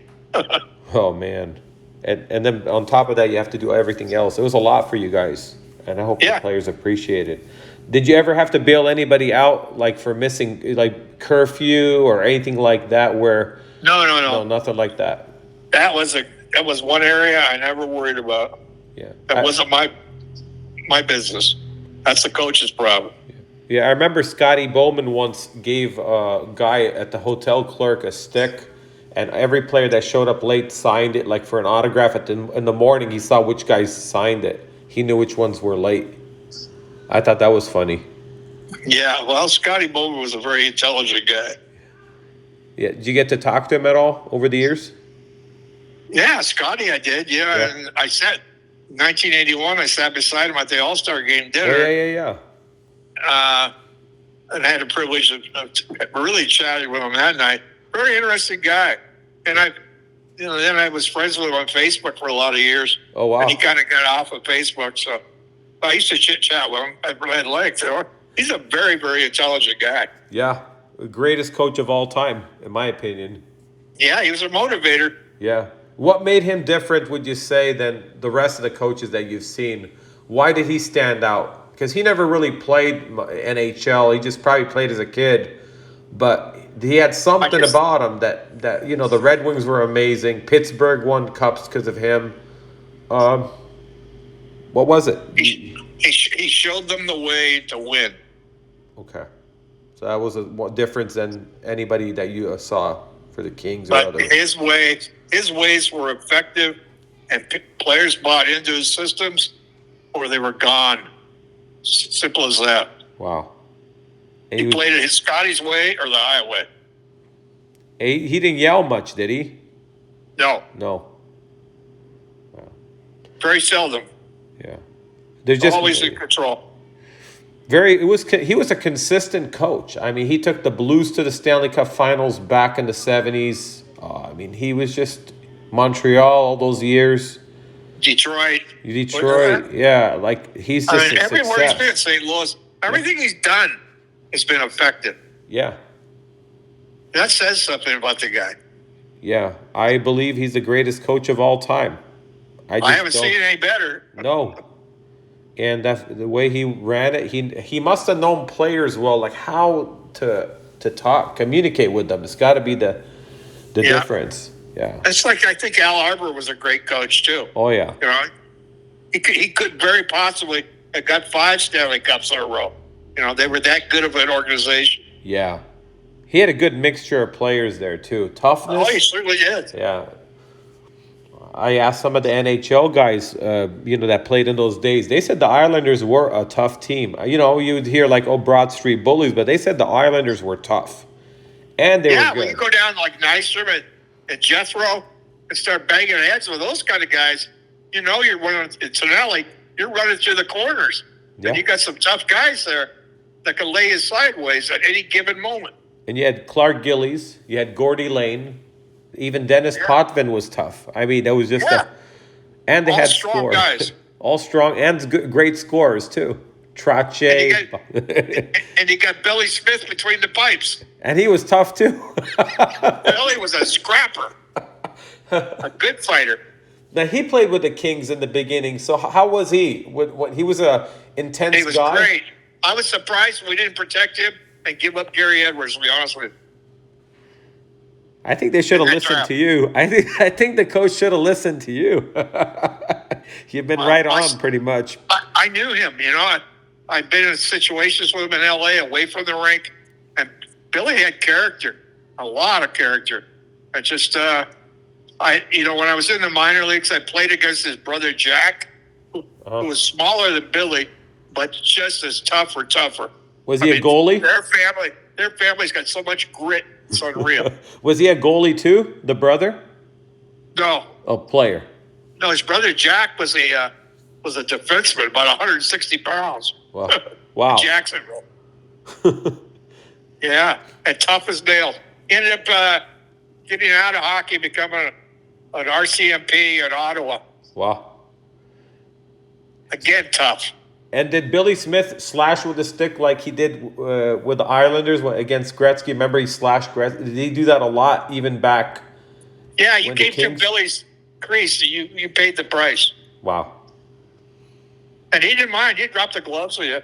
[SPEAKER 1] Oh man, and then on top of that, you have to do everything else. It was a lot for you guys, and I hope the players appreciate it. Did you ever have to bail anybody out, like for missing, like curfew or anything like that? Where
[SPEAKER 2] no,
[SPEAKER 1] nothing like that.
[SPEAKER 2] That was one area I never worried about.
[SPEAKER 1] Yeah,
[SPEAKER 2] that wasn't my business. That's the coach's problem.
[SPEAKER 1] Yeah, I remember Scotty Bowman once gave a guy at the hotel clerk a stick, and every player that showed up late signed it, like for an autograph. In the morning, he saw which guys signed it. He knew which ones were late. I thought that was funny.
[SPEAKER 2] Yeah, well, Scotty Bowman was a very intelligent guy.
[SPEAKER 1] Yeah, did you get to talk to him at all over the years?
[SPEAKER 2] Yeah, Scotty, I did. Yeah. And I sat 1981. I sat beside him at the All-Star Game dinner.
[SPEAKER 1] Yeah.
[SPEAKER 2] And I had the privilege of really chatting with him that night. Very interesting guy. And then I was friends with him on Facebook for a lot of years.
[SPEAKER 1] Oh, wow.
[SPEAKER 2] And he kind of got off of Facebook. So I used to chit-chat with him. I had legs. He's a very, very intelligent guy.
[SPEAKER 1] Yeah, the greatest coach of all time, in my opinion.
[SPEAKER 2] Yeah, he was a motivator.
[SPEAKER 1] Yeah. What made him different, would you say, than the rest of the coaches that you've seen? Why did he stand out? Because he never really played NHL. He just probably played as a kid. But he had something about him that the Red Wings were amazing. Pittsburgh won cups because of him. What was it?
[SPEAKER 2] He showed them the way to win.
[SPEAKER 1] Okay. So that was a difference than anybody that you saw for the Kings.
[SPEAKER 2] But his ways were effective, and players bought into his systems, or they were gone. Simple as that.
[SPEAKER 1] Wow.
[SPEAKER 2] He played it Scotty's way or the highway.
[SPEAKER 1] He didn't yell much, did he?
[SPEAKER 2] No.
[SPEAKER 1] Wow.
[SPEAKER 2] Very seldom.
[SPEAKER 1] Yeah. There's just
[SPEAKER 2] always in control.
[SPEAKER 1] He was a consistent coach. I mean, he took the Blues to the Stanley Cup Finals back in the 70s. I mean, he was just Montreal all those years.
[SPEAKER 2] Detroit.
[SPEAKER 1] Yeah. Like, he's just a
[SPEAKER 2] everywhere
[SPEAKER 1] success.
[SPEAKER 2] he's been, St. Louis, everything he's done has been effective.
[SPEAKER 1] Yeah.
[SPEAKER 2] That says something about the guy.
[SPEAKER 1] Yeah. I believe he's the greatest coach of all time.
[SPEAKER 2] I haven't seen it any better.
[SPEAKER 1] No. And the way he ran it, he must have known players well, like how to communicate with them. It's got to be the difference. Yeah.
[SPEAKER 2] It's like, I think Al Arbor was a great coach too.
[SPEAKER 1] Oh yeah.
[SPEAKER 2] He could very possibly have got 5 Stanley Cups in a row. They were that good of an organization.
[SPEAKER 1] Yeah. He had a good mixture of players there too. Toughness.
[SPEAKER 2] Oh, he certainly did.
[SPEAKER 1] Yeah. I asked some of the NHL guys, that played in those days. They said the Islanders were a tough team. You would hear like, Broad Street Bullies, but they said the Islanders were tough. And they were good.
[SPEAKER 2] When you go down like Nystrom and Jethro and start banging heads with those kind of guys, you're running in Tonelli, you're running through the corners. Yeah. And you got some tough guys there that can lay you sideways at any given moment.
[SPEAKER 1] And you had Clark Gillies, you had Gordy Lane. Even Dennis Potvin was tough. I mean, that was just and they
[SPEAKER 2] all
[SPEAKER 1] had
[SPEAKER 2] strong
[SPEAKER 1] scores.
[SPEAKER 2] Guys.
[SPEAKER 1] All strong and great scorers too. Trache.
[SPEAKER 2] And you got Billy Smith between the pipes.
[SPEAKER 1] And he was tough too.
[SPEAKER 2] Billy was a scrapper. A good fighter.
[SPEAKER 1] Now he played with the Kings in the beginning. So how was he? What he was a
[SPEAKER 2] He
[SPEAKER 1] intense
[SPEAKER 2] was
[SPEAKER 1] guy.
[SPEAKER 2] great. I was surprised we didn't protect him and give up Gary Edwards, to be honest with you.
[SPEAKER 1] I think they should
[SPEAKER 2] In
[SPEAKER 1] have
[SPEAKER 2] that
[SPEAKER 1] listened
[SPEAKER 2] draft.
[SPEAKER 1] to you. I think the coach should have listened to you. You've been
[SPEAKER 2] Well,
[SPEAKER 1] right on pretty much.
[SPEAKER 2] I knew him, I've been in situations with him in LA away from the rink, and Billy had character, a lot of character. I just, when I was in the minor leagues, I played against his brother Jack, who was smaller than Billy, but just as tougher.
[SPEAKER 1] Was he a goalie?
[SPEAKER 2] Their family's got so much grit. It's unreal.
[SPEAKER 1] Was he a goalie too? The brother?
[SPEAKER 2] No,
[SPEAKER 1] A player.
[SPEAKER 2] no, his brother Jack was a defenseman, about 160 pounds.
[SPEAKER 1] Wow. Wow.
[SPEAKER 2] Jacksonville. Yeah, and tough as nails. Ended up getting out of hockey, becoming an RCMP in Ottawa.
[SPEAKER 1] Wow.
[SPEAKER 2] Again, tough.
[SPEAKER 1] And did Billy Smith slash with a stick like he did with the Islanders against Gretzky? Remember he slashed Gretzky? Did he do that a lot even back?
[SPEAKER 2] Yeah, you
[SPEAKER 1] when the
[SPEAKER 2] came through
[SPEAKER 1] Kings-
[SPEAKER 2] Billy's crease. You paid the price.
[SPEAKER 1] Wow.
[SPEAKER 2] And he didn't mind. He dropped the gloves with you.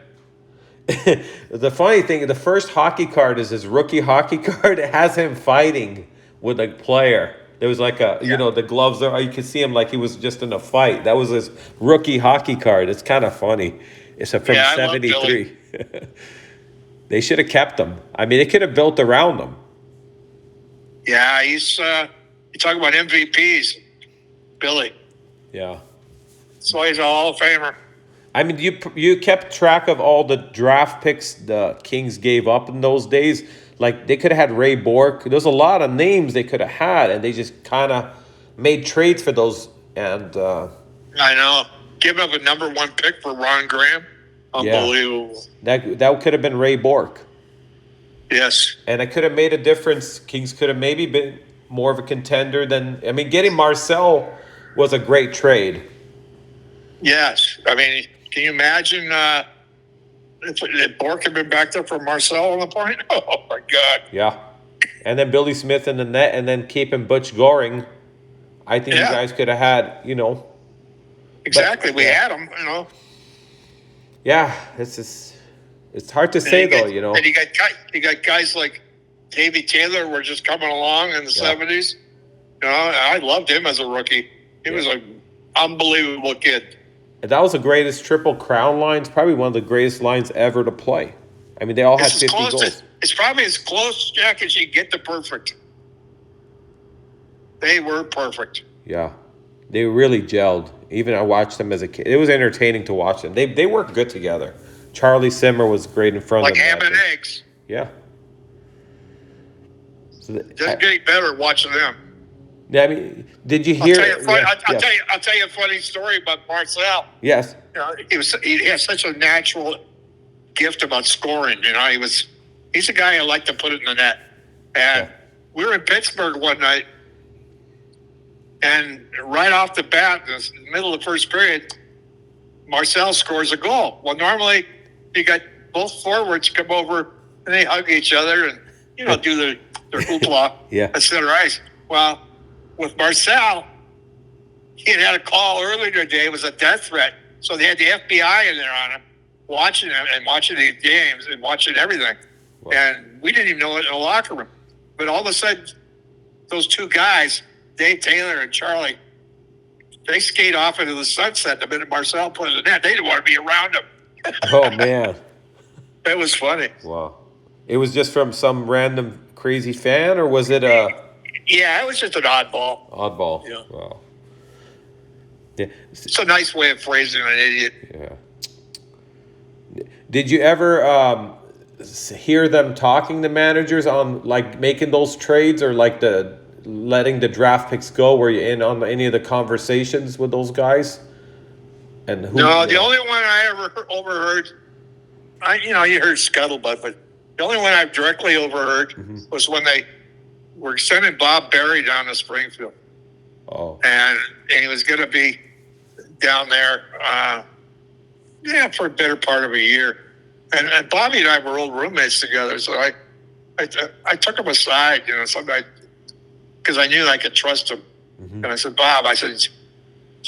[SPEAKER 1] The funny thing, the first hockey card is his rookie hockey card. It has him fighting with a player. There was like the gloves are, you could see him like he was just in a fight. That was his rookie hockey card. It's kind of funny. It's from
[SPEAKER 2] Yeah, I love
[SPEAKER 1] '73. They should have kept him. I mean, they could have built around him.
[SPEAKER 2] Yeah, he's you talk about MVPs, Billy.
[SPEAKER 1] Yeah.
[SPEAKER 2] So he's a Hall of Famer.
[SPEAKER 1] I mean, you kept track of all the draft picks the Kings gave up in those days. Like they could have had Ray Bork. There's a lot of names they could have had, and they just kind of made trades for those. And
[SPEAKER 2] I know. Giving up a number 1 pick for Ron Graham. Unbelievable.
[SPEAKER 1] that could have been Ray Bork,
[SPEAKER 2] Yes.
[SPEAKER 1] and it could have made a difference. Kings could have maybe been more of a contender than. I mean, getting Marcel was a great trade.
[SPEAKER 2] Yes. I mean, can you imagine if Bork had been back there for Marcel on the point? Oh, my God.
[SPEAKER 1] Yeah. And then Billy Smith in the net, and then keeping Butch Goring. I think you
[SPEAKER 2] Yeah.
[SPEAKER 1] guys could have had,
[SPEAKER 2] Exactly. We
[SPEAKER 1] yeah.
[SPEAKER 2] had him,
[SPEAKER 1] Yeah, it's hard to say though,
[SPEAKER 2] And you got guys like Davey Taylor were just coming along in the 70s. I loved him as a rookie. He was an unbelievable kid.
[SPEAKER 1] And that was the greatest Triple Crown lines, probably one of the greatest lines ever to play. I mean, they all had 50 goals.
[SPEAKER 2] It's probably as close, Jack, as you get to perfect. They were perfect.
[SPEAKER 1] Yeah, they really gelled. Even I watched them as a kid. It was entertaining to watch them. They worked good together. Charlie Simmer was great in front
[SPEAKER 2] Like
[SPEAKER 1] of them.
[SPEAKER 2] ham and eggs.
[SPEAKER 1] Yeah. So
[SPEAKER 2] Doesn't get any better watching them.
[SPEAKER 1] I mean, did you hear?
[SPEAKER 2] I'll tell you a funny story about Marcel.
[SPEAKER 1] Yes.
[SPEAKER 2] He had such a natural gift about scoring. He's a guy who liked to put it in the net. And we were in Pittsburgh one night, and right off the bat, in the middle of the first period, Marcel scores a goal. Well, normally you got both forwards come over and they hug each other and do their hoopla at center ice. Well, with Marcel, he had a call earlier today. It was a death threat. So they had the FBI in there on him, watching him and watching the games and watching everything. Wow. And we didn't even know it in the locker room. But all of a sudden, those two guys, Dave Taylor and Charlie, they skate off into the sunset the minute Marcel put it in the net. They didn't want to be around him.
[SPEAKER 1] Oh, man.
[SPEAKER 2] That was funny.
[SPEAKER 1] Wow. It was just from some random crazy fan, or was it a...
[SPEAKER 2] Yeah, it was just an oddball.
[SPEAKER 1] Oddball.
[SPEAKER 2] Yeah.
[SPEAKER 1] Wow. Yeah.
[SPEAKER 2] It's a nice way of phrasing an idiot.
[SPEAKER 1] Yeah. Did you ever hear them talking to managers on like making those trades, or like letting the draft picks go? Were you in on any of the conversations with those guys? And who?
[SPEAKER 2] No, the only one I ever overheard, you heard scuttlebutt, but the only one I've directly overheard was when they were sending Bob Berry down to Springfield.
[SPEAKER 1] Oh.
[SPEAKER 2] And he was going to be down there, for a better part of a year. And Bobby and I were old roommates together, so I took him aside, because I knew I could trust him. And I said, Bob,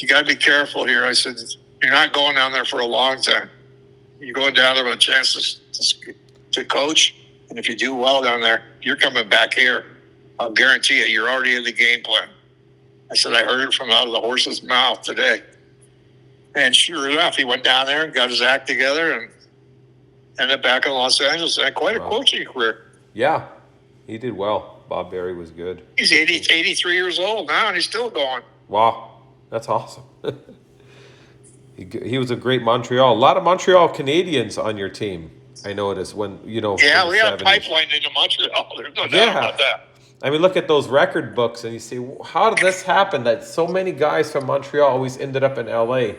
[SPEAKER 2] you got to be careful here. I said, you're not going down there for a long time. You're going down there with a chance to coach. And if you do well down there, you're coming back here. I'll guarantee you, you're already in the game plan. I said, I heard it from out of the horse's mouth today. And sure enough, he went down there and got his act together and ended up back in Los Angeles. Had quite a coaching career.
[SPEAKER 1] Yeah, he did well. Bob Berry was good.
[SPEAKER 2] He's 83 years old now, and he's still going.
[SPEAKER 1] Wow, that's awesome. He was a great Montreal. A lot of Montreal Canadians on your team, I noticed when,
[SPEAKER 2] Yeah, we have pipeline into Montreal. There's no doubt about that.
[SPEAKER 1] I mean, look at those record books and you see, how did this happen that so many guys from Montreal always ended up in LA?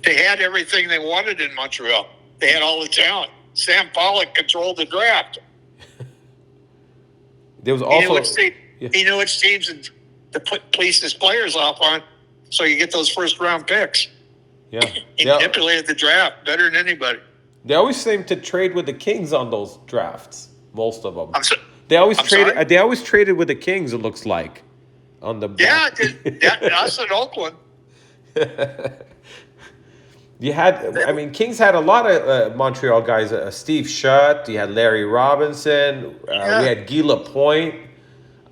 [SPEAKER 2] They had everything they wanted in Montreal. They had all the talent. Sam Pollock controlled the draft.
[SPEAKER 1] There was also
[SPEAKER 2] he knew which teams to place his players off on, so you get those first round picks.
[SPEAKER 1] Yeah,
[SPEAKER 2] he manipulated the draft better than anybody.
[SPEAKER 1] They always seem to trade with the Kings on those drafts. Most of them. They always traded with the Kings. It looks like on the
[SPEAKER 2] us in Oakland.
[SPEAKER 1] Kings had a lot of Montreal guys. Steve Shutt. You had Larry Robinson. We had Guy Lapointe.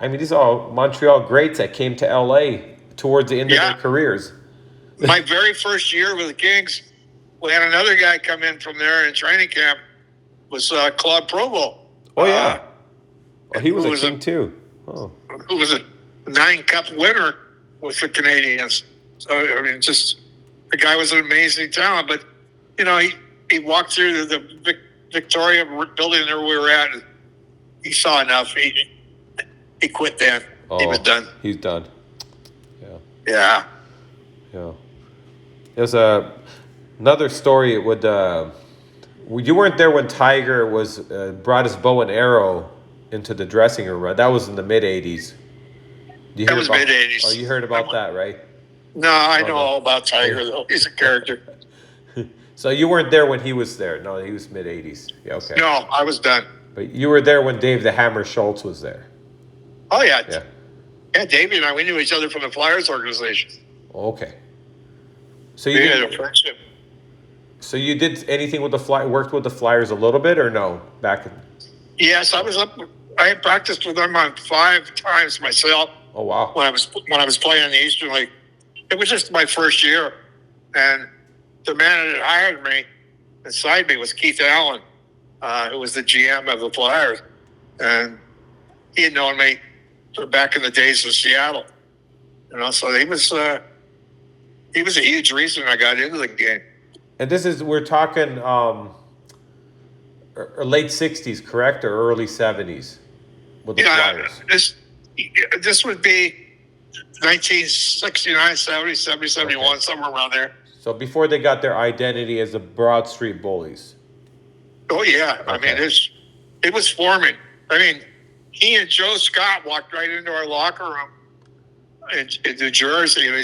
[SPEAKER 1] I mean, these are all Montreal greats that came to LA towards the end of their careers.
[SPEAKER 2] My very first year with the Kings, we had another guy come in from there in training camp. Was Claude Provo.
[SPEAKER 1] Oh yeah, he was a King too.
[SPEAKER 2] Oh. Who was a 9-cup winner with the Canadians. So I mean, just the guy was an amazing talent. But he walked through the Victoria building there we were at. And he saw enough. He quit then. He was done.
[SPEAKER 1] He's done.
[SPEAKER 2] Yeah.
[SPEAKER 1] There's another story with you weren't there when Tiger was brought his bow and arrow into the dressing room, right? That was in the mid '80s.
[SPEAKER 2] That was mid '80s.
[SPEAKER 1] Oh, you heard about that, right?
[SPEAKER 2] No, I know all about Tiger though. He's a character.
[SPEAKER 1] So you weren't there when he was there? No, he was mid '80s. Yeah, okay.
[SPEAKER 2] No, I was done.
[SPEAKER 1] But you were there when Dave the Hammer Schultz was there.
[SPEAKER 2] Oh yeah. Yeah, Davey and I, we knew each other from the Flyers organization.
[SPEAKER 1] Okay. So
[SPEAKER 2] we had a friendship.
[SPEAKER 1] So you did anything with worked with the Flyers a little bit or no?
[SPEAKER 2] Yes, I was up. I had practiced with them on 5 times myself.
[SPEAKER 1] Oh wow!
[SPEAKER 2] When I was playing in the Eastern League, it was just my first year, and the man that hired me and signed me was Keith Allen, who was the GM of the Flyers, and he had known me from back in the days of Seattle. So he was a huge reason I got into the game.
[SPEAKER 1] And we're talking late '60s, correct, or early '70s with the Flyers.
[SPEAKER 2] This would be 1969, 70, 70, 71, somewhere around there.
[SPEAKER 1] So before they got their identity as the Broad Street Bullies.
[SPEAKER 2] Oh yeah, okay. I mean it was forming. I mean, he and Joe Scott walked right into our locker room in New Jersey, and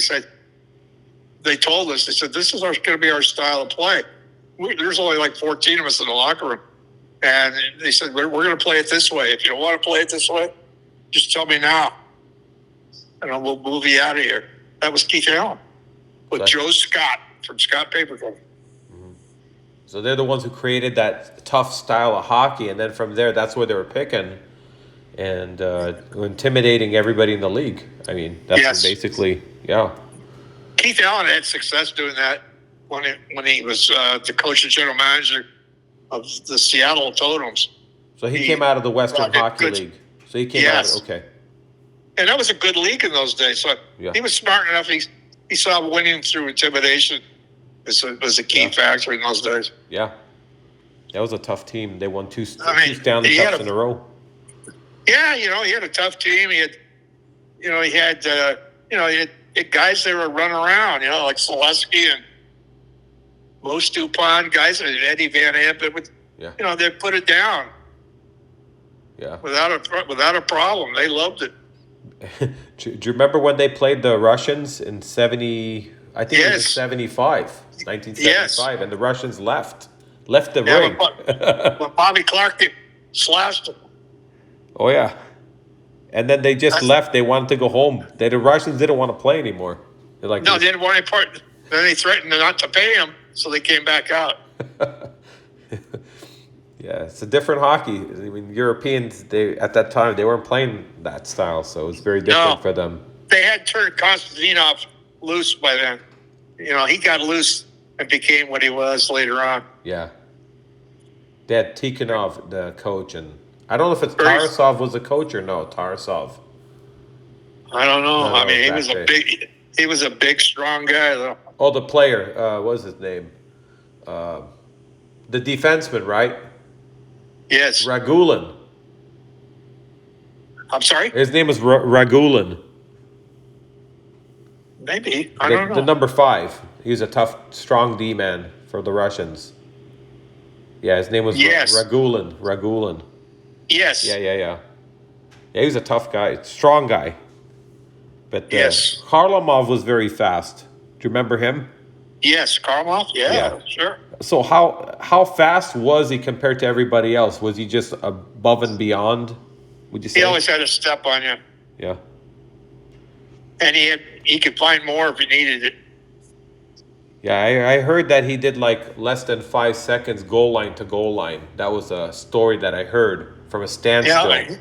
[SPEAKER 2] they told us, they said, this is going to be our style of play. There's only like 14 of us in the locker room. And they said, we're going to play it this way. If you don't want to play it this way, just tell me now. And we'll move you out of here. That was Keith Allen with Joe Scott from Scott Paper Company.
[SPEAKER 1] Mm-hmm. So they're the ones who created that tough style of hockey. And then from there, that's where they were picking and intimidating everybody in the league. I mean, that's basically,
[SPEAKER 2] Keith Allen had success doing that when he was the coach and general manager of the Seattle Totems.
[SPEAKER 1] So he came out of the Western Hockey League. So he came out. Okay.
[SPEAKER 2] And that was a good league in those days. So he was smart enough. He saw winning through intimidation was a key factor in those days. Yeah,
[SPEAKER 1] that was a tough team. They won two Stanley Cups in a row.
[SPEAKER 2] Yeah, he had a tough team. He had guys that were running around, like Selesky and Mo Stupon, guys, and Eddie Van Ampen. They put it down. Yeah. Without a problem. They loved it.
[SPEAKER 1] Do you remember when they played the Russians in 70? I think it was 1975, and the Russians left the ring.
[SPEAKER 2] When Bobby Clark slashed them.
[SPEAKER 1] Oh yeah. And then they just left. They wanted to go home. The Russians didn't want to play anymore. Like
[SPEAKER 2] No, they didn't want any part. Then they threatened not to pay him, so they came back out.
[SPEAKER 1] Yeah, it's a different hockey. I mean, Europeans, they at that time they weren't playing that style, so it's very different
[SPEAKER 2] No,
[SPEAKER 1] for them.
[SPEAKER 2] they had turned Konstantinov loose by then. He got loose and became what he was later on.
[SPEAKER 1] Yeah, they had Tikhonov, the coach, and I don't know if it's
[SPEAKER 2] Very-
[SPEAKER 1] Tarasov was the coach or no Tarasov.
[SPEAKER 2] I don't know.
[SPEAKER 1] No,
[SPEAKER 2] I mean,
[SPEAKER 1] that day.
[SPEAKER 2] he was a big, strong guy, though.
[SPEAKER 1] Oh, the player, what was his name? The defenseman, right?
[SPEAKER 2] Yes.
[SPEAKER 1] Ragulin.
[SPEAKER 2] I'm sorry?
[SPEAKER 1] His name was Ragulin.
[SPEAKER 2] Maybe. I don't know.
[SPEAKER 1] The number 5. He was a tough, strong D man for the Russians. Yeah, his name was
[SPEAKER 2] Yes.
[SPEAKER 1] Ragulin. Ragulin.
[SPEAKER 2] Yes.
[SPEAKER 1] Yeah. Yeah, he was a tough guy, strong guy. But
[SPEAKER 2] Yes.
[SPEAKER 1] Kharlamov was very fast. Do you remember him?
[SPEAKER 2] Yes. Karloff? Yeah, sure.
[SPEAKER 1] So how fast was he compared to everybody else? Was he just above and beyond? Would you say?
[SPEAKER 2] He always had a step on you.
[SPEAKER 1] Yeah.
[SPEAKER 2] And he could find more if he needed it.
[SPEAKER 1] Yeah, I heard that he did like less than 5 seconds goal line to goal line. That was a story that I heard from a standstill.
[SPEAKER 2] Yeah,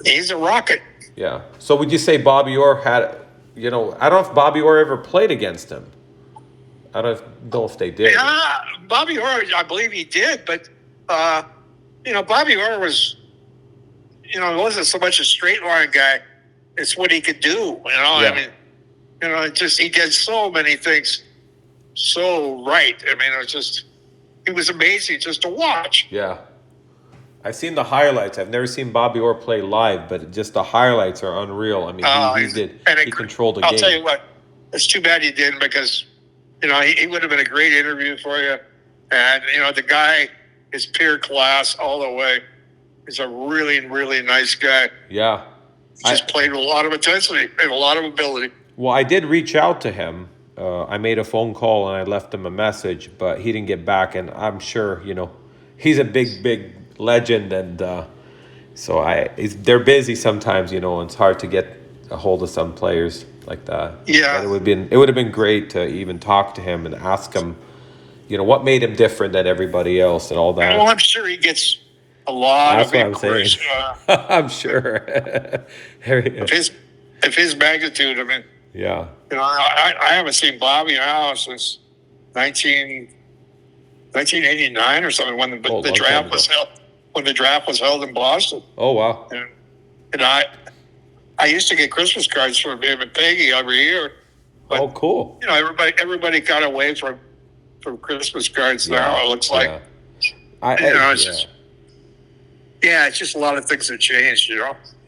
[SPEAKER 2] he's a rocket.
[SPEAKER 1] Yeah. So would you say Bobby Orr had, I don't know if Bobby Orr ever played against him. I don't know if they did.
[SPEAKER 2] Yeah, Bobby Orr, I believe he did, but Bobby Orr was, he wasn't so much a straight line guy. It's what he could do.
[SPEAKER 1] Yeah.
[SPEAKER 2] I mean, he did so many things so right. I mean, he was amazing just to watch.
[SPEAKER 1] Yeah. I've seen the highlights. I've never seen Bobby Orr play live, but just the highlights are unreal. I mean, he controlled the game.
[SPEAKER 2] I'll tell you what, it's too bad he didn't because, he would have been a great interview for you. And, the guy is pure class all the way. He's a really, really nice guy.
[SPEAKER 1] Yeah.
[SPEAKER 2] He just played with a lot of intensity and a lot of ability.
[SPEAKER 1] Well, I did reach out to him. I made a phone call and I left him a message, but he didn't get back. And I'm sure, he's a big legend. And so they're busy sometimes, and it's hard to get a hold of some players like that.
[SPEAKER 2] Yeah.
[SPEAKER 1] But it would have been great to even talk to him and ask him, what made him different than everybody else and all that.
[SPEAKER 2] Well, I'm sure he gets a lot of inquiries.
[SPEAKER 1] I'm sure.
[SPEAKER 2] Of his magnitude, I mean.
[SPEAKER 1] Yeah.
[SPEAKER 2] I haven't seen Bobby now since 1989 or something when the draft was held. When the draft was held in Boston.
[SPEAKER 1] Oh wow!
[SPEAKER 2] And I used to get Christmas cards from him and Peggy every year. But,
[SPEAKER 1] oh, cool!
[SPEAKER 2] Everybody got away from Christmas cards now. It looks like. It's just a lot of things have changed.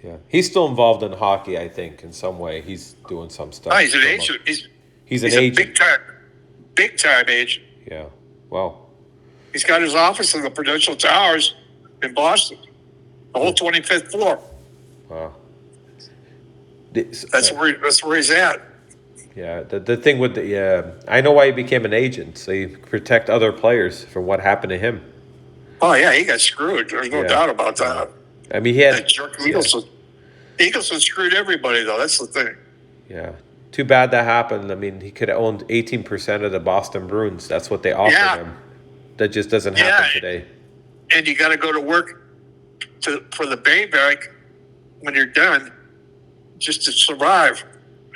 [SPEAKER 1] Yeah, he's still involved in hockey. I think in some way he's doing some stuff.
[SPEAKER 2] Oh, he's an agent.
[SPEAKER 1] He's an agent.
[SPEAKER 2] Big time agent.
[SPEAKER 1] Yeah. Wow.
[SPEAKER 2] He's got his office in the Prudential Towers in Boston, the whole 25th floor.
[SPEAKER 1] Wow.
[SPEAKER 2] That's where he's at.
[SPEAKER 1] Yeah. The thing with I know why he became an agent, so he could protect other players from what happened to him.
[SPEAKER 2] Oh yeah, he got screwed. There's no doubt about that.
[SPEAKER 1] I mean, he had
[SPEAKER 2] jerk Eagleson. Eagleson screwed everybody, though. That's the thing.
[SPEAKER 1] Yeah. Too bad that happened. I mean, he could have owned 18% of the Boston Bruins. That's what they offered him. That just doesn't happen today.
[SPEAKER 2] And you got to go to work for the Bay Bank when you're done just to survive.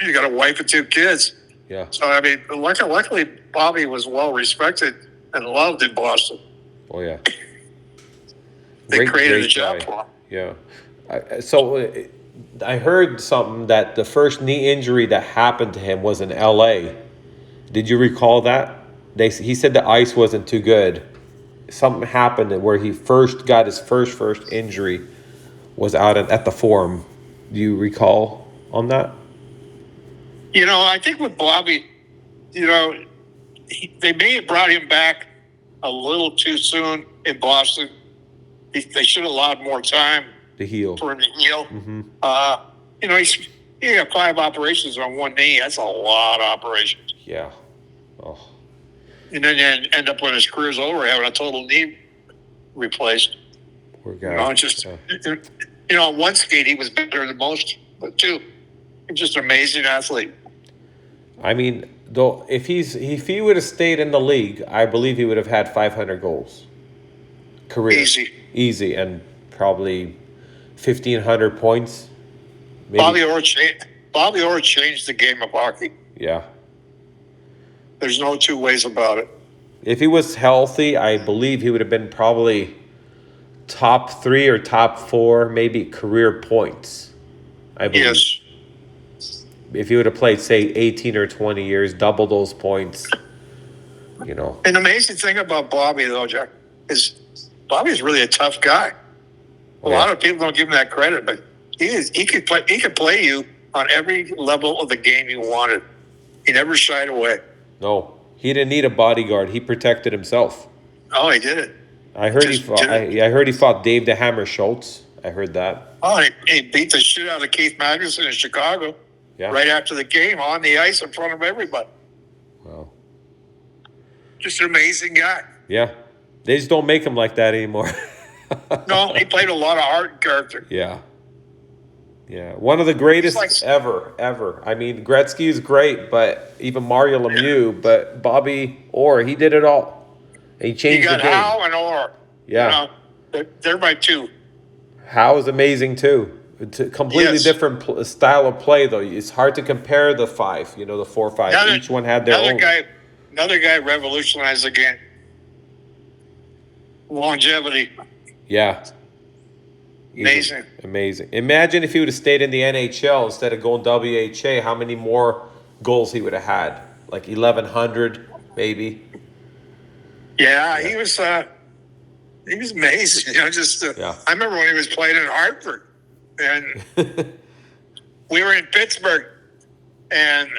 [SPEAKER 2] You got a wife and 2 kids.
[SPEAKER 1] Yeah.
[SPEAKER 2] So, I mean, luckily Bobby was well respected and loved in Boston.
[SPEAKER 1] Oh, yeah.
[SPEAKER 2] They created a job for him.
[SPEAKER 1] Yeah. I heard something that the first knee injury that happened to him was in L.A. Did you recall that? He said the ice wasn't too good. Something happened where he first got his first injury was out at the Forum. Do you recall on that?
[SPEAKER 2] I think with Bobby, they may have brought him back a little too soon in Boston. They should have allowed more time
[SPEAKER 1] to heal.
[SPEAKER 2] For him to heal.
[SPEAKER 1] Mm-hmm.
[SPEAKER 2] He got 5 operations on one knee. That's a lot of operations.
[SPEAKER 1] Yeah. Oh.
[SPEAKER 2] And then you end up when his career's over having a total knee replaced.
[SPEAKER 1] Poor guy.
[SPEAKER 2] On one skate he was better than most, but 2, he's just an amazing athlete.
[SPEAKER 1] I mean, though, if he would have stayed in the league, I believe he would have had 500 goals career,
[SPEAKER 2] Easy.
[SPEAKER 1] easy, and probably 1,500 points, maybe.
[SPEAKER 2] Bobby Orr changed the game of hockey.
[SPEAKER 1] Yeah.
[SPEAKER 2] There's no two ways about it.
[SPEAKER 1] If he was healthy, I believe he would have been probably top 3 or top 4, maybe career points. I believe.
[SPEAKER 2] Yes.
[SPEAKER 1] If he would have played, say, 18 or 20 years, double those points, you know.
[SPEAKER 2] An amazing thing about Bobby, though, Jack, is Bobby's really a tough guy. A lot of people don't give him that credit, but he could play you on every level of the game you wanted. He never shied away.
[SPEAKER 1] No, he didn't need a bodyguard. He protected himself.
[SPEAKER 2] Oh, he did it.
[SPEAKER 1] I heard he fought. I heard he fought Dave the Hammer Schultz. I heard that.
[SPEAKER 2] Oh, he beat the shit out of Keith Magnuson in Chicago.
[SPEAKER 1] Yeah.
[SPEAKER 2] Right after the game, on the ice in front of everybody.
[SPEAKER 1] Wow.
[SPEAKER 2] Just an amazing guy.
[SPEAKER 1] Yeah, they just don't make him like that anymore.
[SPEAKER 2] No, he played a lot of heart and character.
[SPEAKER 1] Yeah. Yeah, one of the greatest ever. I mean, Gretzky is great, but even Mario Lemieux, but Bobby Orr, he did it all. He changed the game.
[SPEAKER 2] You got Howe and Orr.
[SPEAKER 1] Yeah.
[SPEAKER 2] You know, they're my two.
[SPEAKER 1] Howe is amazing too. It's a completely different style of play, though. It's hard to compare the 5, the 4-5. Each one had their own.
[SPEAKER 2] Another guy revolutionized the game. Longevity.
[SPEAKER 1] Yeah.
[SPEAKER 2] Amazing.
[SPEAKER 1] Amazing. Imagine if he would have stayed in the NHL instead of going WHA, how many more goals he would have had? Like 1,100, maybe.
[SPEAKER 2] Yeah, he was amazing. I remember when he was playing in Hartford, and we were in Pittsburgh, and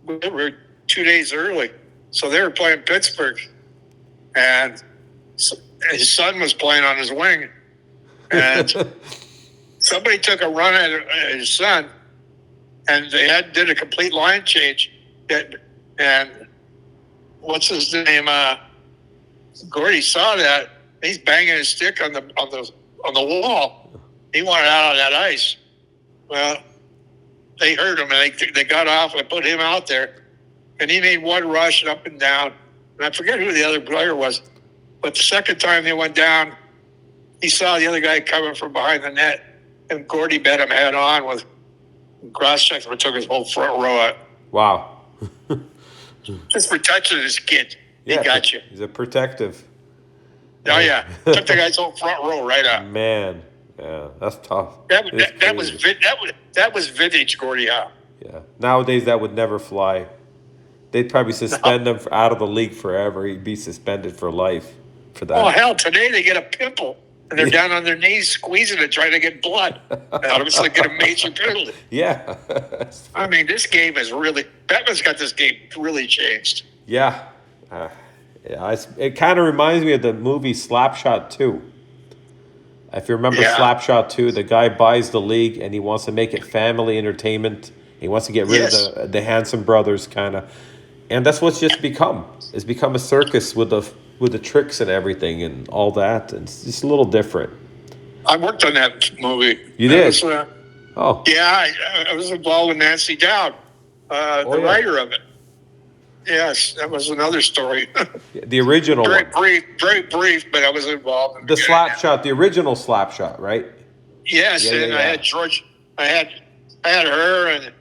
[SPEAKER 2] we were 2 days early, so they were playing Pittsburgh, and his son was playing on his wing, and somebody took a run at his son, and they did a complete line change, and what's his name? Gordy saw that. He's banging his stick on the wall. He wanted out on that ice. Well, they heard him, and they got off and put him out there, and he made one rush up and down. And I forget who the other player was, but the second time they went down, he saw the other guy coming from behind the net, and Gordy bet him head on with cross-check and took his whole front row out.
[SPEAKER 1] Wow.
[SPEAKER 2] Just for touching his kid. He got you.
[SPEAKER 1] He's a protective.
[SPEAKER 2] Oh, yeah. Took the guy's whole front row right out.
[SPEAKER 1] Man. Yeah, that's tough.
[SPEAKER 2] That was vintage Gordy Howe.
[SPEAKER 1] Yeah. Nowadays, that would never fly. They'd probably suspend him out of the league forever. He'd be suspended for life for that.
[SPEAKER 2] Oh, hell, today they get a pimple, and they're down on their knees squeezing it, trying to get blood out of it so they get a major penalty.
[SPEAKER 1] Yeah.
[SPEAKER 2] I mean, this game is really – Bettman's got this game really changed.
[SPEAKER 1] Yeah. It kind of reminds me of the movie Slapshot 2. If you remember Slapshot 2, the guy buys the league and he wants to make it family entertainment. He wants to get rid of the Hanson brothers kind of. And that's what's just become. It's become a circus with the tricks and everything and all that. And it's just a little different.
[SPEAKER 2] I worked on that movie.
[SPEAKER 1] You did? Oh.
[SPEAKER 2] Yeah, I was involved with Nancy Dowd, the writer of it. Yes, that was another story.
[SPEAKER 1] The original
[SPEAKER 2] very brief, but I was involved. In
[SPEAKER 1] the Slapshot, the original Slapshot, right?
[SPEAKER 2] Yes, and I had George. I had her and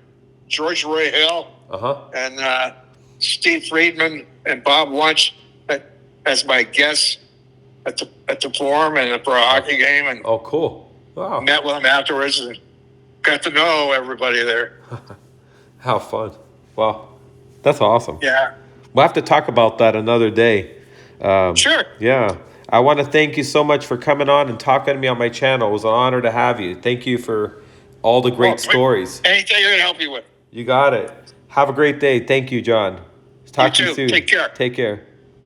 [SPEAKER 2] George Roy Hill, and Steve Friedman and Bob Wunsch as my guests at the forum and for a hockey game. And
[SPEAKER 1] cool! Wow.
[SPEAKER 2] Met with them afterwards and got to know everybody there.
[SPEAKER 1] How fun! Wow. That's awesome.
[SPEAKER 2] Yeah.
[SPEAKER 1] We'll have to talk about that another day.
[SPEAKER 2] Sure.
[SPEAKER 1] Yeah. I want to thank you so much for coming on and talking to me on my channel. It was an honor to have you. Thank you for all the great stories.
[SPEAKER 2] Anything I can help you with.
[SPEAKER 1] You got it. Have a great day. Thank you, John. Talk to you soon.
[SPEAKER 2] Take care.
[SPEAKER 1] Take care.